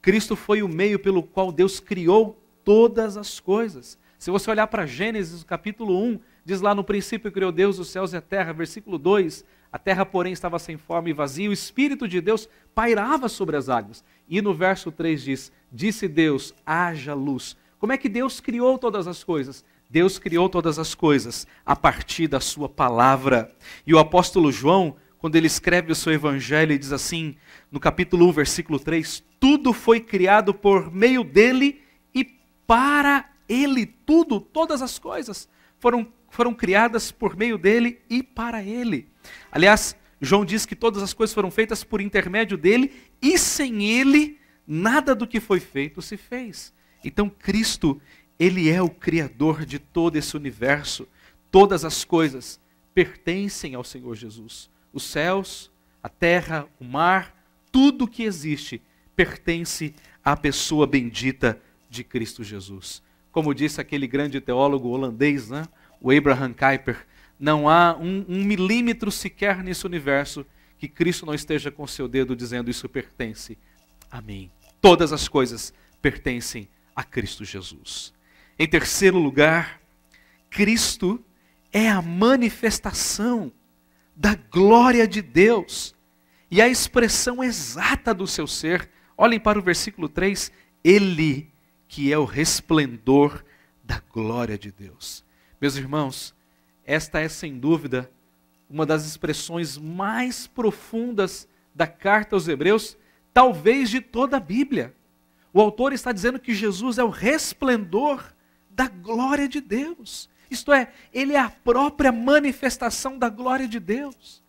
Cristo foi o meio pelo qual Deus criou todas as coisas. Se você olhar para Gênesis, capítulo 1, diz lá, no princípio criou Deus os céus e a terra, versículo 2, a terra, porém, estava sem forma e vazia, o Espírito de Deus pairava sobre as águas. E no verso 3 diz, disse Deus, haja luz. Como é que Deus criou todas as coisas? Deus criou todas as coisas a partir da sua palavra. E o apóstolo João, quando ele escreve o seu evangelho, ele diz assim, no capítulo 1, versículo 3, tudo foi criado por meio dele e para ele. Tudo, todas as coisas foram criadas por meio dele e para ele. Aliás, João diz que todas as coisas foram feitas por intermédio dele e sem ele, nada do que foi feito se fez. Então Cristo, ele é o Criador de todo esse universo. Todas as coisas pertencem ao Senhor Jesus. Os céus, a terra, o mar, tudo que existe pertence à pessoa bendita de Cristo Jesus. Como disse aquele grande teólogo holandês, né? O Abraham Kuyper, não há um milímetro sequer nesse universo que Cristo não esteja com seu dedo dizendo isso pertence a mim. Todas as coisas pertencem a Cristo Jesus. Em terceiro lugar, Cristo é a manifestação da glória de Deus e a expressão exata do seu ser. Olhem para o versículo 3, ele que é o resplendor da glória de Deus. Meus irmãos, esta é sem dúvida uma das expressões mais profundas da carta aos Hebreus, talvez de toda a Bíblia. O autor está dizendo que Jesus é o resplendor da glória de Deus. Isto é, ele é a própria manifestação da glória de Deus.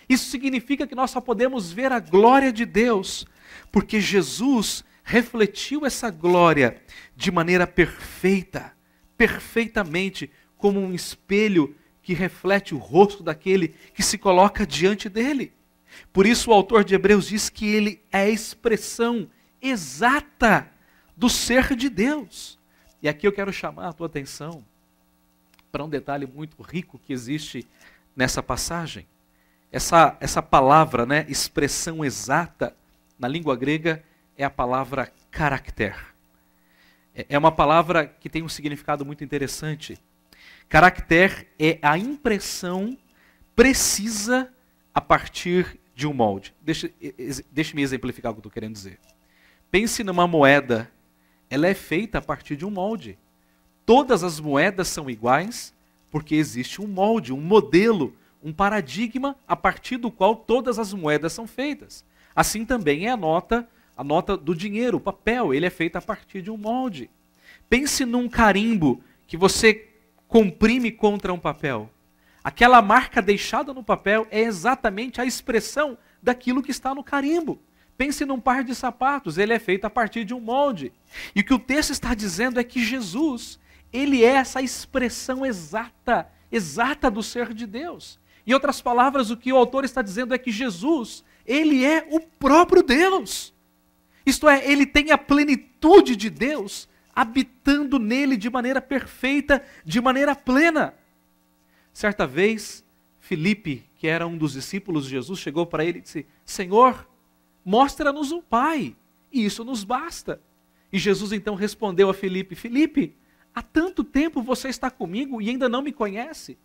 Isso significa que nós só podemos ver a glória de Deus porque Jesus refletiu essa glória de maneira perfeita, perfeitamente, como um espelho que reflete o rosto daquele que se coloca diante dele. Por isso o autor de Hebreus diz que ele é a expressão exata do ser de Deus. E aqui eu quero chamar a tua atenção para um detalhe muito rico que existe nessa passagem. Essa palavra, né, expressão exata, na língua grega, é a palavra caracter. É uma palavra que tem um significado muito interessante. Caracter é a impressão precisa a partir de um molde. Deixe-me exemplificar o que eu estou querendo dizer. Pense numa moeda. Ela é feita a partir de um molde. Todas as moedas são iguais porque existe um molde, um modelo, um paradigma a partir do qual todas as moedas são feitas. Assim também é a nota do dinheiro, o papel, ele é feito a partir de um molde. Pense num carimbo que você comprime contra um papel. Aquela marca deixada no papel é exatamente a expressão daquilo que está no carimbo. Pense num par de sapatos, ele é feito a partir de um molde. E o que o texto está dizendo é que Jesus, ele é essa expressão exata do ser de Deus. Em outras palavras, o que o autor está dizendo é que Jesus, ele é o próprio Deus. Isto é, ele tem a plenitude de Deus habitando nele de maneira perfeita, de maneira plena. Certa vez, Filipe, que era um dos discípulos de Jesus, chegou para ele e disse: Senhor, mostra-nos o Pai, e isso nos basta. E Jesus então respondeu a Filipe: Filipe, há tanto tempo você está comigo e ainda não me conhece?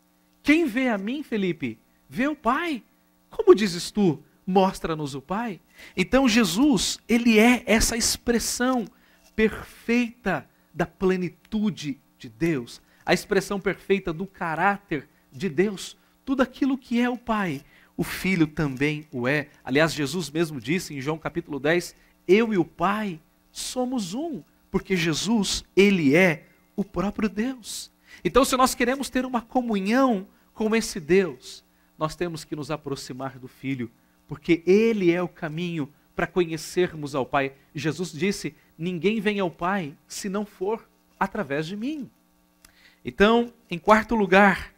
Quem vê a mim, Filipe, vê o Pai. Como dizes tu, mostra-nos o Pai? Então Jesus, ele é essa expressão perfeita da plenitude de Deus, a expressão perfeita do caráter de Deus. Tudo aquilo que é o Pai, o Filho também o é. Aliás, Jesus mesmo disse em João capítulo 10, eu e o Pai somos um, porque Jesus, ele é o próprio Deus. Então, se nós queremos ter uma comunhão com esse Deus, nós temos que nos aproximar do Filho, porque ele é o caminho para conhecermos ao Pai. Jesus disse, ninguém vem ao Pai se não for através de mim. Então, em quarto lugar,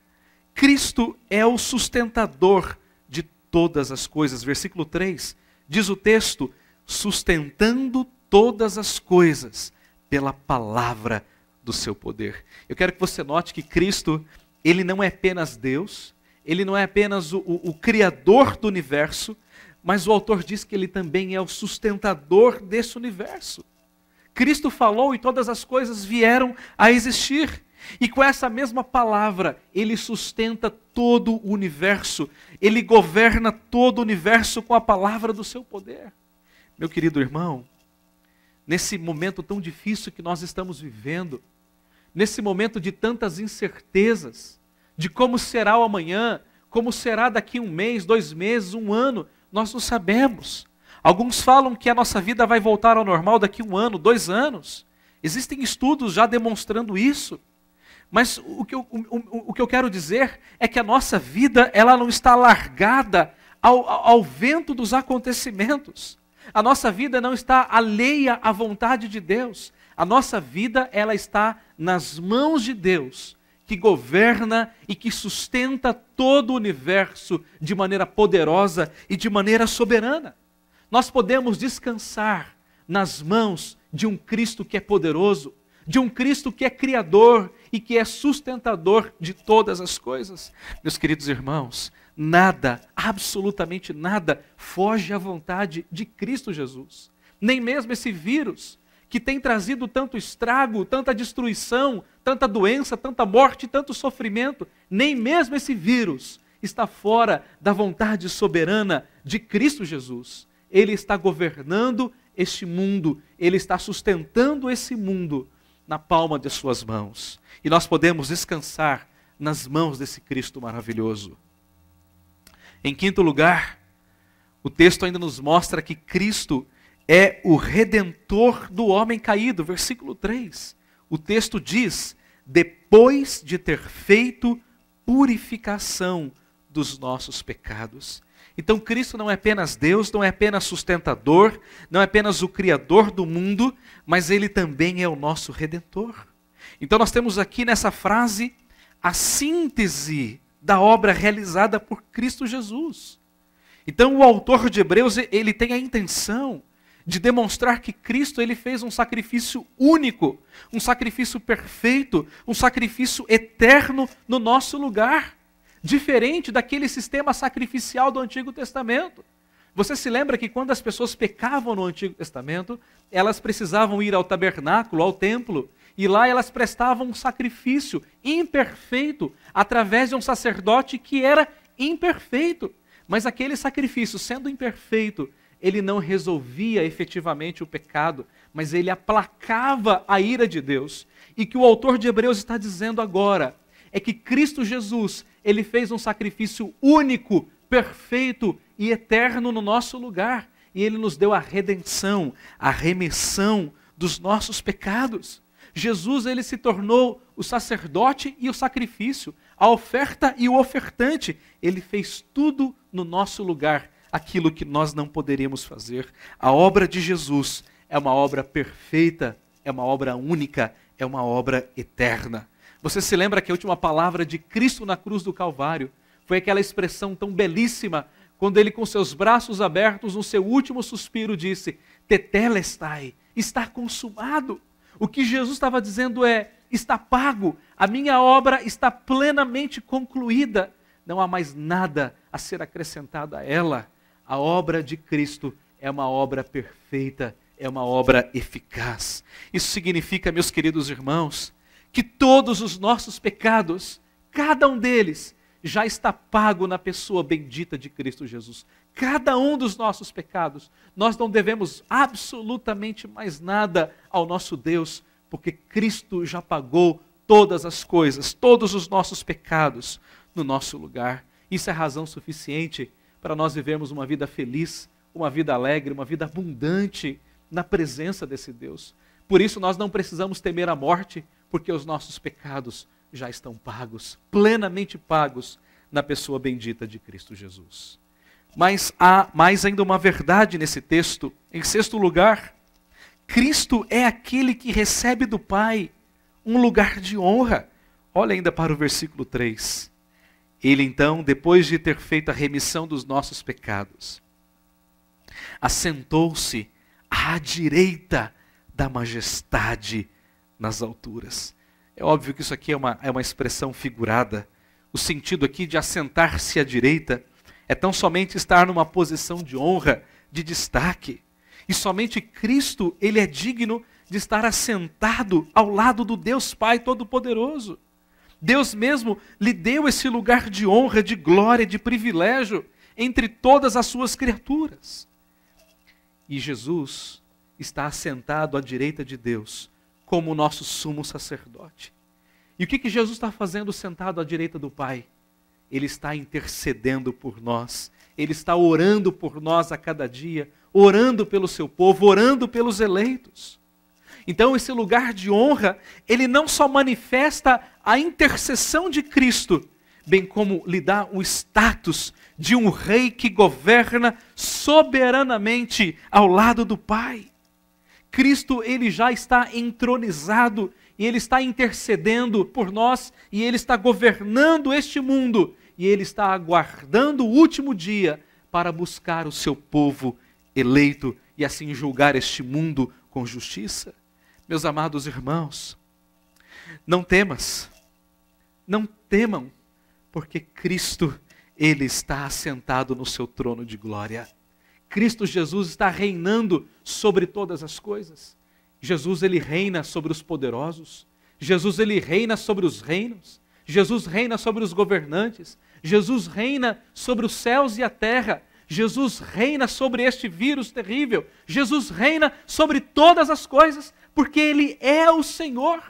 Cristo é o sustentador de todas as coisas. Versículo 3, diz o texto, sustentando todas as coisas pela palavra do seu poder. Eu quero que você note que Cristo, ele não é apenas Deus, ele não é apenas o criador do universo, mas o autor diz que ele também é o sustentador desse universo. Cristo falou e todas as coisas vieram a existir. E com essa mesma palavra, ele sustenta todo o universo. Ele governa todo o universo com a palavra do seu poder. Meu querido irmão, nesse momento tão difícil que nós estamos vivendo, nesse momento de tantas incertezas, de como será o amanhã, como será daqui 1 mês, 2 meses, 1 ano, nós não sabemos. Alguns falam que a nossa vida vai voltar ao normal daqui 1 ano, 2 anos. Existem estudos já demonstrando isso. Mas o que eu quero dizer é que a nossa vida, ela não está largada ao vento dos acontecimentos. A nossa vida não está alheia à vontade de Deus. A nossa vida, ela está nas mãos de Deus, que governa e que sustenta todo o universo de maneira poderosa e de maneira soberana. Nós podemos descansar nas mãos de um Cristo que é poderoso, de um Cristo que é criador e que é sustentador de todas as coisas. Meus queridos irmãos, nada, absolutamente nada, foge à vontade de Cristo Jesus. Nem mesmo esse vírus que tem trazido tanto estrago, tanta destruição, tanta doença, tanta morte, tanto sofrimento, nem mesmo esse vírus está fora da vontade soberana de Cristo Jesus. Ele está governando este mundo, ele está sustentando esse mundo na palma de suas mãos. E nós podemos descansar nas mãos desse Cristo maravilhoso. Em quinto lugar, o texto ainda nos mostra que Cristo é o redentor do homem caído. Versículo 3. O texto diz, depois de ter feito purificação dos nossos pecados. Então Cristo não é apenas Deus, não é apenas sustentador, não é apenas o Criador do mundo, mas Ele também é o nosso Redentor. Então nós temos aqui nessa frase a síntese da obra realizada por Cristo Jesus. Então o autor de Hebreus, ele tem a intenção de demonstrar que Cristo ele fez um sacrifício único, um sacrifício perfeito, um sacrifício eterno no nosso lugar, diferente daquele sistema sacrificial do Antigo Testamento. Você se lembra que quando as pessoas pecavam no Antigo Testamento, elas precisavam ir ao tabernáculo, ao templo, e lá elas prestavam um sacrifício imperfeito através de um sacerdote que era imperfeito. Mas aquele sacrifício, sendo imperfeito, ele não resolvia efetivamente o pecado, mas ele aplacava a ira de Deus. E que o autor de Hebreus está dizendo agora é que Cristo Jesus, ele fez um sacrifício único, perfeito e eterno no nosso lugar. E ele nos deu a redenção, a remissão dos nossos pecados. Jesus, ele se tornou o sacerdote e o sacrifício, a oferta e o ofertante. Ele fez tudo no nosso lugar, aquilo que nós não poderíamos fazer. A obra de Jesus é uma obra perfeita, é uma obra única, é uma obra eterna. Você se lembra que a última palavra de Cristo na cruz do Calvário foi aquela expressão tão belíssima, quando ele com seus braços abertos, no seu último suspiro, disse: Tetelestai, está consumado. O que Jesus estava dizendo é: está pago, a minha obra está plenamente concluída, não há mais nada a ser acrescentado a ela. A obra de Cristo é uma obra perfeita, é uma obra eficaz. Isso significa, meus queridos irmãos, que todos os nossos pecados, cada um deles, já está pago na pessoa bendita de Cristo Jesus. Cada um dos nossos pecados, nós não devemos absolutamente mais nada ao nosso Deus, porque Cristo já pagou todas as coisas, todos os nossos pecados no nosso lugar. Isso é razão suficiente para nós vivermos uma vida feliz, uma vida alegre, uma vida abundante na presença desse Deus. Por isso nós não precisamos temer a morte, porque os nossos pecados já estão pagos, plenamente pagos na pessoa bendita de Cristo Jesus. Mas há mais ainda uma verdade nesse texto. Em sexto lugar, Cristo é aquele que recebe do Pai um lugar de honra. Olha ainda para o versículo 3. Ele então, depois de ter feito a remissão dos nossos pecados, assentou-se à direita da majestade nas alturas. É óbvio que isso aqui é uma expressão figurada. O sentido aqui de assentar-se à direita é tão somente estar numa posição de honra, de destaque. E somente Cristo, ele é digno de estar assentado ao lado do Deus Pai Todo-Poderoso. Deus mesmo lhe deu esse lugar de honra, de glória, de privilégio entre todas as suas criaturas. E Jesus está assentado à direita de Deus como o nosso sumo sacerdote. E o que Jesus está fazendo sentado à direita do Pai? Ele está intercedendo por nós. Ele está orando por nós a cada dia, orando pelo seu povo, orando pelos eleitos. Então esse lugar de honra, ele não só manifesta a intercessão de Cristo, bem como lhe dá o status de um rei que governa soberanamente ao lado do Pai. Cristo, ele já está entronizado e ele está intercedendo por nós e ele está governando este mundo e ele está aguardando o último dia para buscar o seu povo eleito e assim julgar este mundo com justiça. Meus amados irmãos, não temas, não temam, porque Cristo, ele está assentado no seu trono de glória. Cristo Jesus está reinando sobre todas as coisas. Jesus, ele reina sobre os poderosos. Jesus, ele reina sobre os reinos. Jesus reina sobre os governantes. Jesus reina sobre os céus e a terra. Jesus reina sobre este vírus terrível. Jesus reina sobre todas as coisas, porque ele é o Senhor.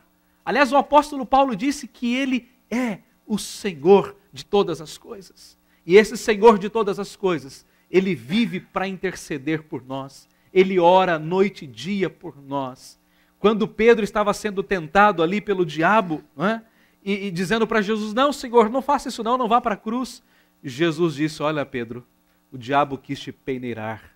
Aliás, o apóstolo Paulo disse que ele é o Senhor de todas as coisas. E esse Senhor de todas as coisas, ele vive para interceder por nós. Ele ora noite e dia por nós. Quando Pedro estava sendo tentado ali pelo diabo, não é? e dizendo para Jesus: não, Senhor, não faça isso não vá para a cruz. Jesus disse: olha, Pedro, o diabo quis te peneirar,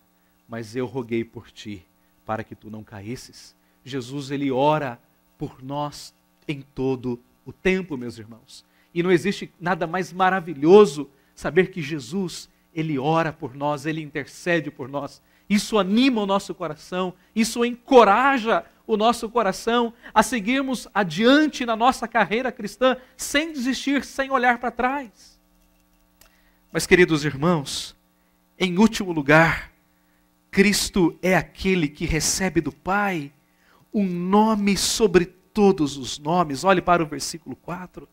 mas eu roguei por ti, para que tu não caísses. Jesus, ele ora por nós em todo o tempo, meus irmãos. E não existe nada mais maravilhoso saber que Jesus, ele ora por nós, ele intercede por nós. Isso anima o nosso coração, isso encoraja o nosso coração a seguirmos adiante na nossa carreira cristã, sem desistir, sem olhar para trás. Mas, queridos irmãos, em último lugar, Cristo é aquele que recebe do Pai um nome sobre todos os nomes. Olhe para o versículo 4.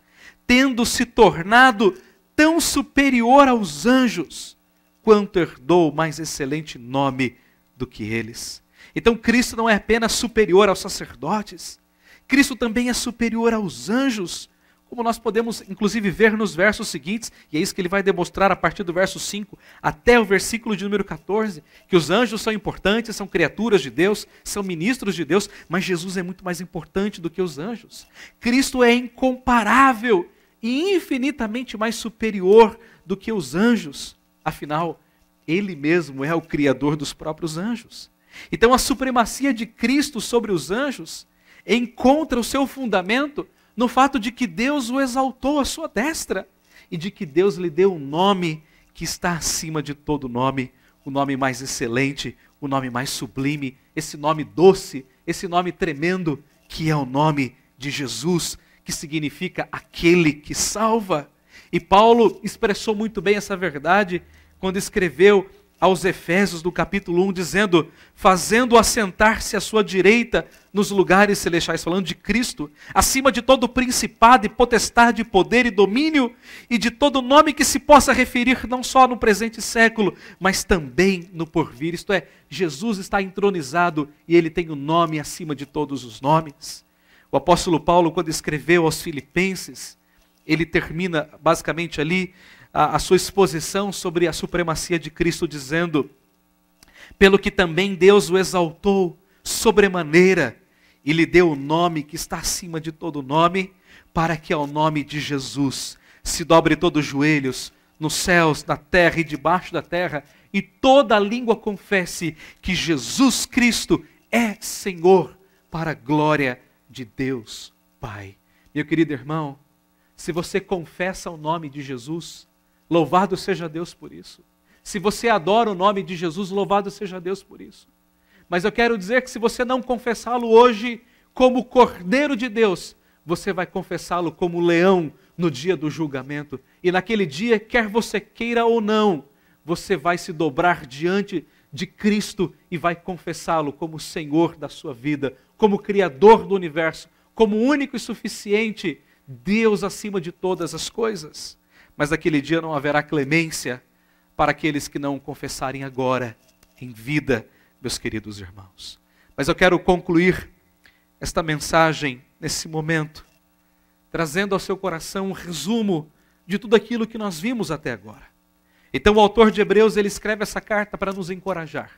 Tendo se tornado tão superior aos anjos, quanto herdou mais excelente nome do que eles. Então Cristo não é apenas superior aos sacerdotes, Cristo também é superior aos anjos, como nós podemos inclusive ver nos versos seguintes, e é isso que ele vai demonstrar a partir do verso 5 até o versículo de número 14, que os anjos são importantes, são criaturas de Deus, são ministros de Deus, mas Jesus é muito mais importante do que os anjos. Cristo é incomparável e infinitamente mais superior do que os anjos. Afinal, ele mesmo é o criador dos próprios anjos. Então a supremacia de Cristo sobre os anjos encontra o seu fundamento no fato de que Deus o exaltou à sua destra e de que Deus lhe deu um nome que está acima de todo nome, o nome mais excelente, o nome mais sublime, esse nome doce, esse nome tremendo, que é o nome de Jesus, que significa aquele que salva. E Paulo expressou muito bem essa verdade quando escreveu aos Efésios, no capítulo 1, dizendo: fazendo assentar-se à sua direita nos lugares celestiais, falando de Cristo, acima de todo principado e potestade, poder e domínio, e de todo nome que se possa referir não só no presente século, mas também no porvir. Isto é, Jesus está entronizado e ele tem o nome acima de todos os nomes. O apóstolo Paulo, quando escreveu aos Filipenses, ele termina basicamente ali a sua exposição sobre a supremacia de Cristo, dizendo: pelo que também Deus o exaltou sobremaneira e lhe deu o nome que está acima de todo nome, para que ao nome de Jesus se dobre todos os joelhos, nos céus, na terra e debaixo da terra, e toda língua confesse que Jesus Cristo é Senhor, para a glória de Deus Pai. Meu querido irmão, se você confessa o nome de Jesus, louvado seja Deus por isso. Se você adora o nome de Jesus, louvado seja Deus por isso. Mas eu quero dizer que se você não confessá-lo hoje como Cordeiro de Deus, você vai confessá-lo como leão no dia do julgamento. E naquele dia, quer você queira ou não, você vai se dobrar diante de Cristo e vai confessá-lo como Senhor da sua vida, como Criador do universo, como único e suficiente Deus acima de todas as coisas. Mas naquele dia não haverá clemência para aqueles que não o confessarem agora, em vida, meus queridos irmãos. Mas eu quero concluir esta mensagem nesse momento, trazendo ao seu coração um resumo de tudo aquilo que nós vimos até agora. Então o autor de Hebreus, ele escreve essa carta para nos encorajar,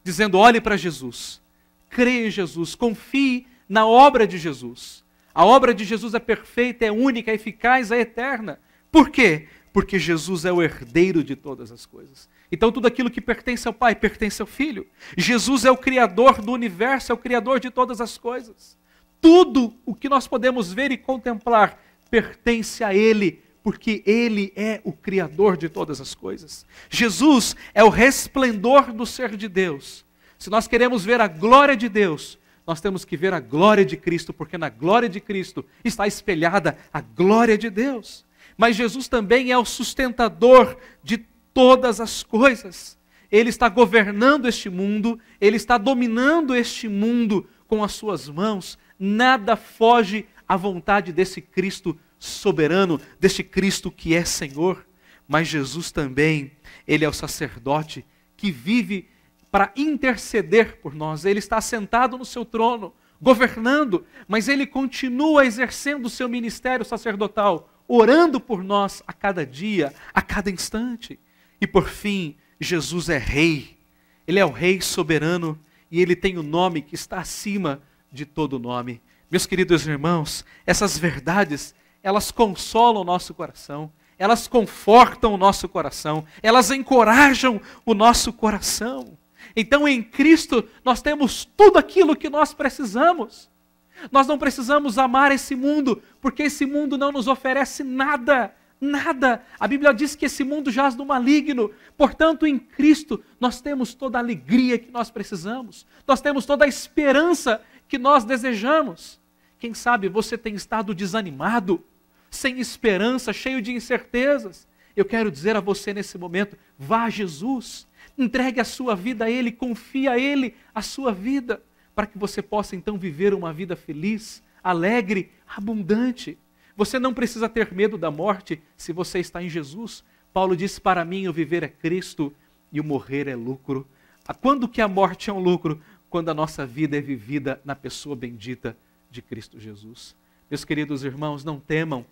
dizendo: olhe para Jesus, creia em Jesus, confie na obra de Jesus. A obra de Jesus é perfeita, é única, é eficaz, é eterna. Por quê? Porque Jesus é o herdeiro de todas as coisas. Então tudo aquilo que pertence ao Pai, pertence ao Filho. Jesus é o Criador do universo, é o Criador de todas as coisas. Tudo o que nós podemos ver e contemplar pertence a Ele, porque Ele é o Criador de todas as coisas. Jesus é o resplendor do ser de Deus. Se nós queremos ver a glória de Deus, nós temos que ver a glória de Cristo, porque na glória de Cristo está espelhada a glória de Deus. Mas Jesus também é o sustentador de todas as coisas. Ele está governando este mundo, Ele está dominando este mundo com as suas mãos. Nada foge à vontade desse Cristo soberano, deste Cristo que é Senhor. Mas Jesus também, Ele é o sacerdote que vive para interceder por nós. Ele está sentado no seu trono, governando, mas Ele continua exercendo o seu ministério sacerdotal, orando por nós a cada dia, a cada instante. E por fim, Jesus é Rei. Ele é o Rei soberano e Ele tem o nome que está acima de todo nome. Meus queridos irmãos, essas verdades, elas consolam o nosso coração, elas confortam o nosso coração, elas encorajam o nosso coração. Então, em Cristo, nós temos tudo aquilo que nós precisamos. Nós não precisamos amar esse mundo, porque esse mundo não nos oferece nada, nada. A Bíblia diz que esse mundo jaz no maligno. Portanto, em Cristo, nós temos toda a alegria que nós precisamos. Nós temos toda a esperança que nós desejamos. Quem sabe você tem estado desanimado, sem esperança, cheio de incertezas. Eu quero dizer a você nesse momento, vá a Jesus, entregue a sua vida a Ele, confie a Ele a sua vida, para que você possa então viver uma vida feliz, alegre, abundante. Você não precisa ter medo da morte se você está em Jesus. Paulo disse, para mim o viver é Cristo e o morrer é lucro. Quando que a morte é um lucro? Quando a nossa vida é vivida na pessoa bendita de Cristo Jesus. Meus queridos irmãos, não temam,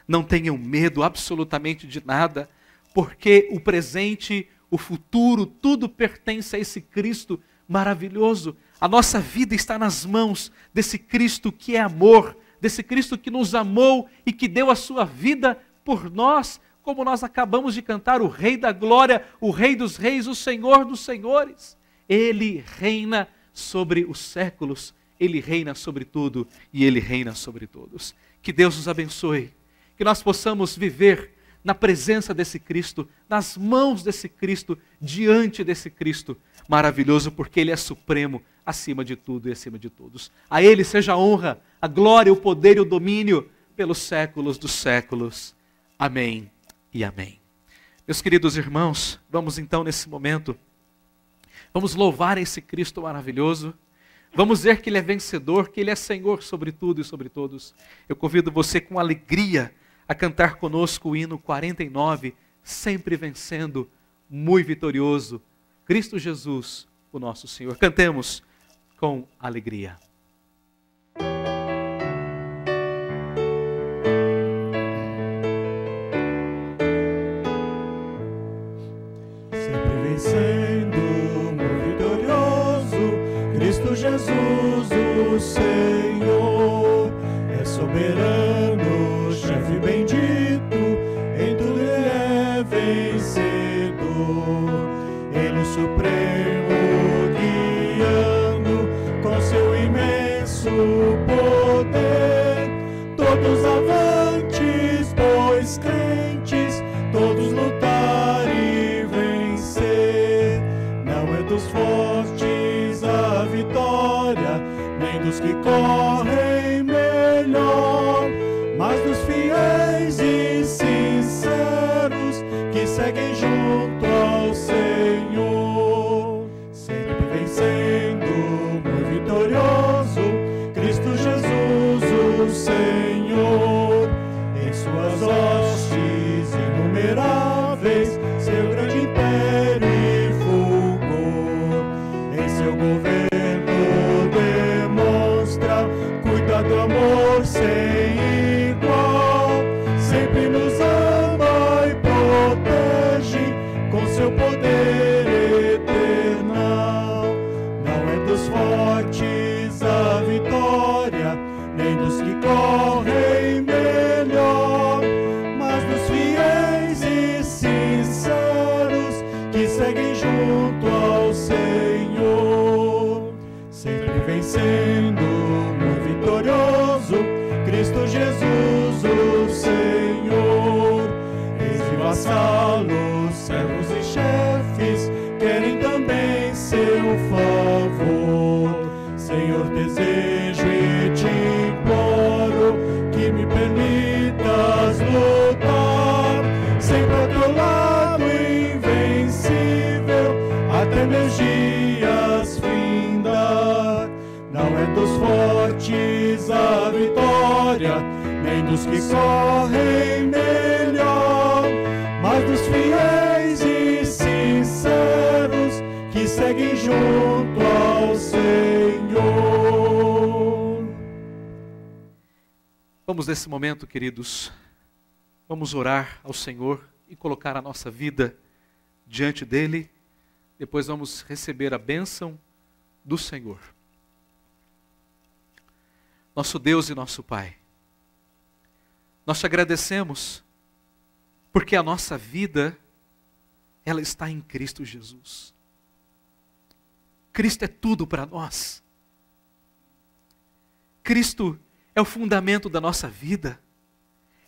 não tenham medo absolutamente de nada, porque o presente, o futuro, tudo pertence a esse Cristo maravilhoso. A nossa vida está nas mãos desse Cristo que é amor, desse Cristo que nos amou e que deu a sua vida por nós, como nós acabamos de cantar, o Rei da Glória, o Rei dos Reis, o Senhor dos Senhores. Ele reina sobre os séculos, Ele reina sobre tudo e Ele reina sobre todos. Que Deus nos abençoe, que nós possamos viver na presença desse Cristo, nas mãos desse Cristo, diante desse Cristo maravilhoso, porque Ele é supremo, acima de tudo e acima de todos. A Ele seja a honra, a glória, o poder e o domínio pelos séculos dos séculos. Amém e amém. Meus queridos irmãos, vamos então nesse momento, vamos louvar esse Cristo maravilhoso, vamos ver que Ele é vencedor, que Ele é Senhor sobre tudo e sobre todos. Eu convido você com alegria a cantar conosco o hino 49, sempre vencendo, muito vitorioso, Cristo Jesus, o nosso Senhor. Cantemos com alegria. Sempre vencendo, muito vitorioso, Cristo Jesus, o Senhor, é soberano, chefe bendito, em tudo Ele é vencedor. Ele o supremo, guiando com seu imenso poder. Todos avantes, pois crentes, todos lutar e vencer. Não é dos fortes a vitória, nem dos que correm melhor, mas dos fiéis e sinceros que seguem junto ao Senhor. Sempre vencendo, muito vitorioso, Cristo Jesus, o Senhor. Em suas hostes inumeráveis, seu grande império e fulgor. Em seu governo demonstra cuidado, amor sem igual. Sempre nos ama e protege com seu poder eternal. Não é dos fortes a vitória, nem dos que correm melhor, mas dos fiéis e sinceros que seguem junto ao Senhor. Sempre vencendo, muito vitorioso, Cristo Jesus, o Senhor. Reis e vassalos, servos e chefes querem também seu favor. Senhor, desejo e te imploro que me permitas lutar sempre ao teu lado, invencível, até meus dias findar. Não é dos fortes a vitória, nem dos que correm melhor, mas dos fiéis e sinceros que seguem junto ao Senhor. Vamos nesse momento, queridos, vamos orar ao Senhor e colocar a nossa vida diante dEle. Depois vamos receber a bênção do Senhor. Nosso Deus e nosso Pai, nós te agradecemos Porque a nossa vida, ela está em Cristo Jesus. Cristo é tudo para nós. Cristo é o fundamento da nossa vida.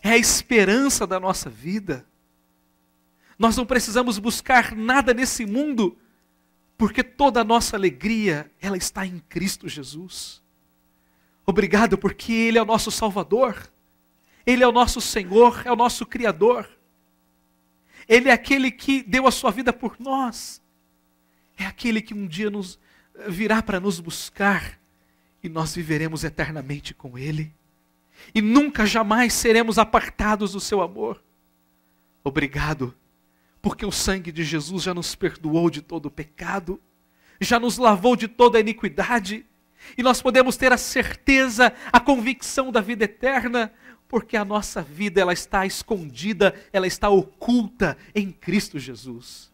É a esperança da nossa vida. Nós não precisamos buscar nada nesse mundo, porque toda a nossa alegria, ela está em Cristo Jesus. Obrigado porque Ele é o nosso Salvador. Ele é o nosso Senhor, é o nosso Criador. Ele é aquele que deu a sua vida por nós. É aquele que um dia nos virá para nos buscar e nós viveremos eternamente com Ele. E nunca, jamais seremos apartados do seu amor. Obrigado, porque o sangue de Jesus já nos perdoou de todo o pecado, já nos lavou de toda a iniquidade, e nós podemos ter a certeza, a convicção da vida eterna, porque a nossa vida, ela está escondida, ela está oculta em Cristo Jesus.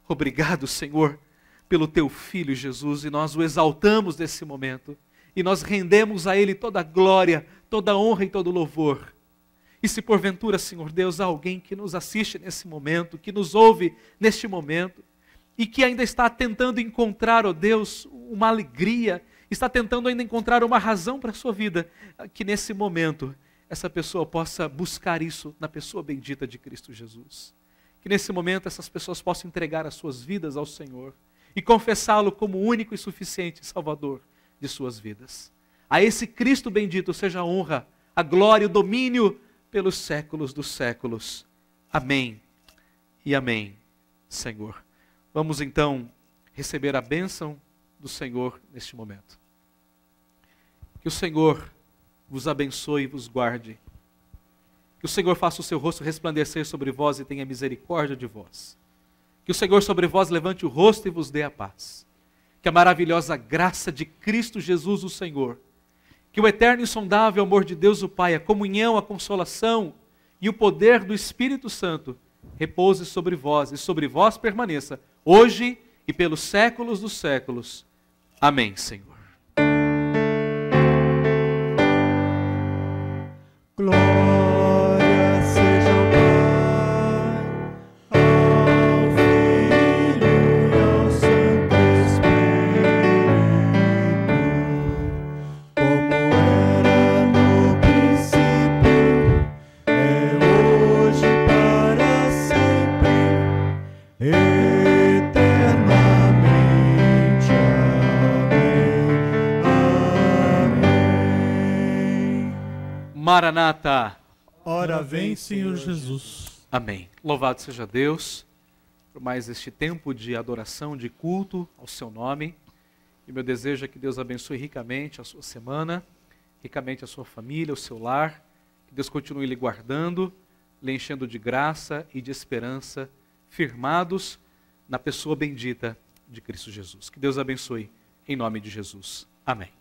Obrigado, Senhor, pelo teu Filho Jesus, e nós o exaltamos nesse momento, e nós rendemos a Ele toda a glória, toda a honra e todo o louvor. E se porventura, Senhor Deus, há alguém que nos assiste nesse momento, que nos ouve neste momento, e que ainda está tentando encontrar, ó Deus, uma alegria, está tentando ainda encontrar uma razão para a sua vida, que nesse momento essa pessoa possa buscar isso na pessoa bendita de Cristo Jesus. Que nesse momento essas pessoas possam entregar as suas vidas ao Senhor e confessá-lo como único e suficiente Salvador de suas vidas. A esse Cristo bendito seja a honra, a glória e o domínio pelos séculos dos séculos. Amém e amém, Senhor. Vamos então receber a bênção do Senhor neste momento. Que o Senhor vos abençoe e vos guarde. Que o Senhor faça o seu rosto resplandecer sobre vós e tenha misericórdia de vós. Que o Senhor sobre vós levante o rosto e vos dê a paz. Que a maravilhosa graça de Cristo Jesus, o Senhor, que o eterno e insondável amor de Deus o Pai, a comunhão, a consolação e o poder do Espírito Santo repouse sobre vós e sobre vós permaneça, hoje e pelos séculos dos séculos. Amém, Senhor. Glória seja ao Pai, ao Filho e ao Santo Espírito, como era no princípio, é hoje e para sempre, eternamente. Amém. Amém. Maranata. Ora vem, Senhor Jesus. Amém. Louvado seja Deus por mais este tempo de adoração, de culto ao seu nome. E meu desejo é que Deus abençoe ricamente a sua semana, ricamente a sua família, o seu lar. Que Deus continue lhe guardando, lhe enchendo de graça e de esperança, firmados na pessoa bendita de Cristo Jesus. Que Deus abençoe em nome de Jesus. Amém.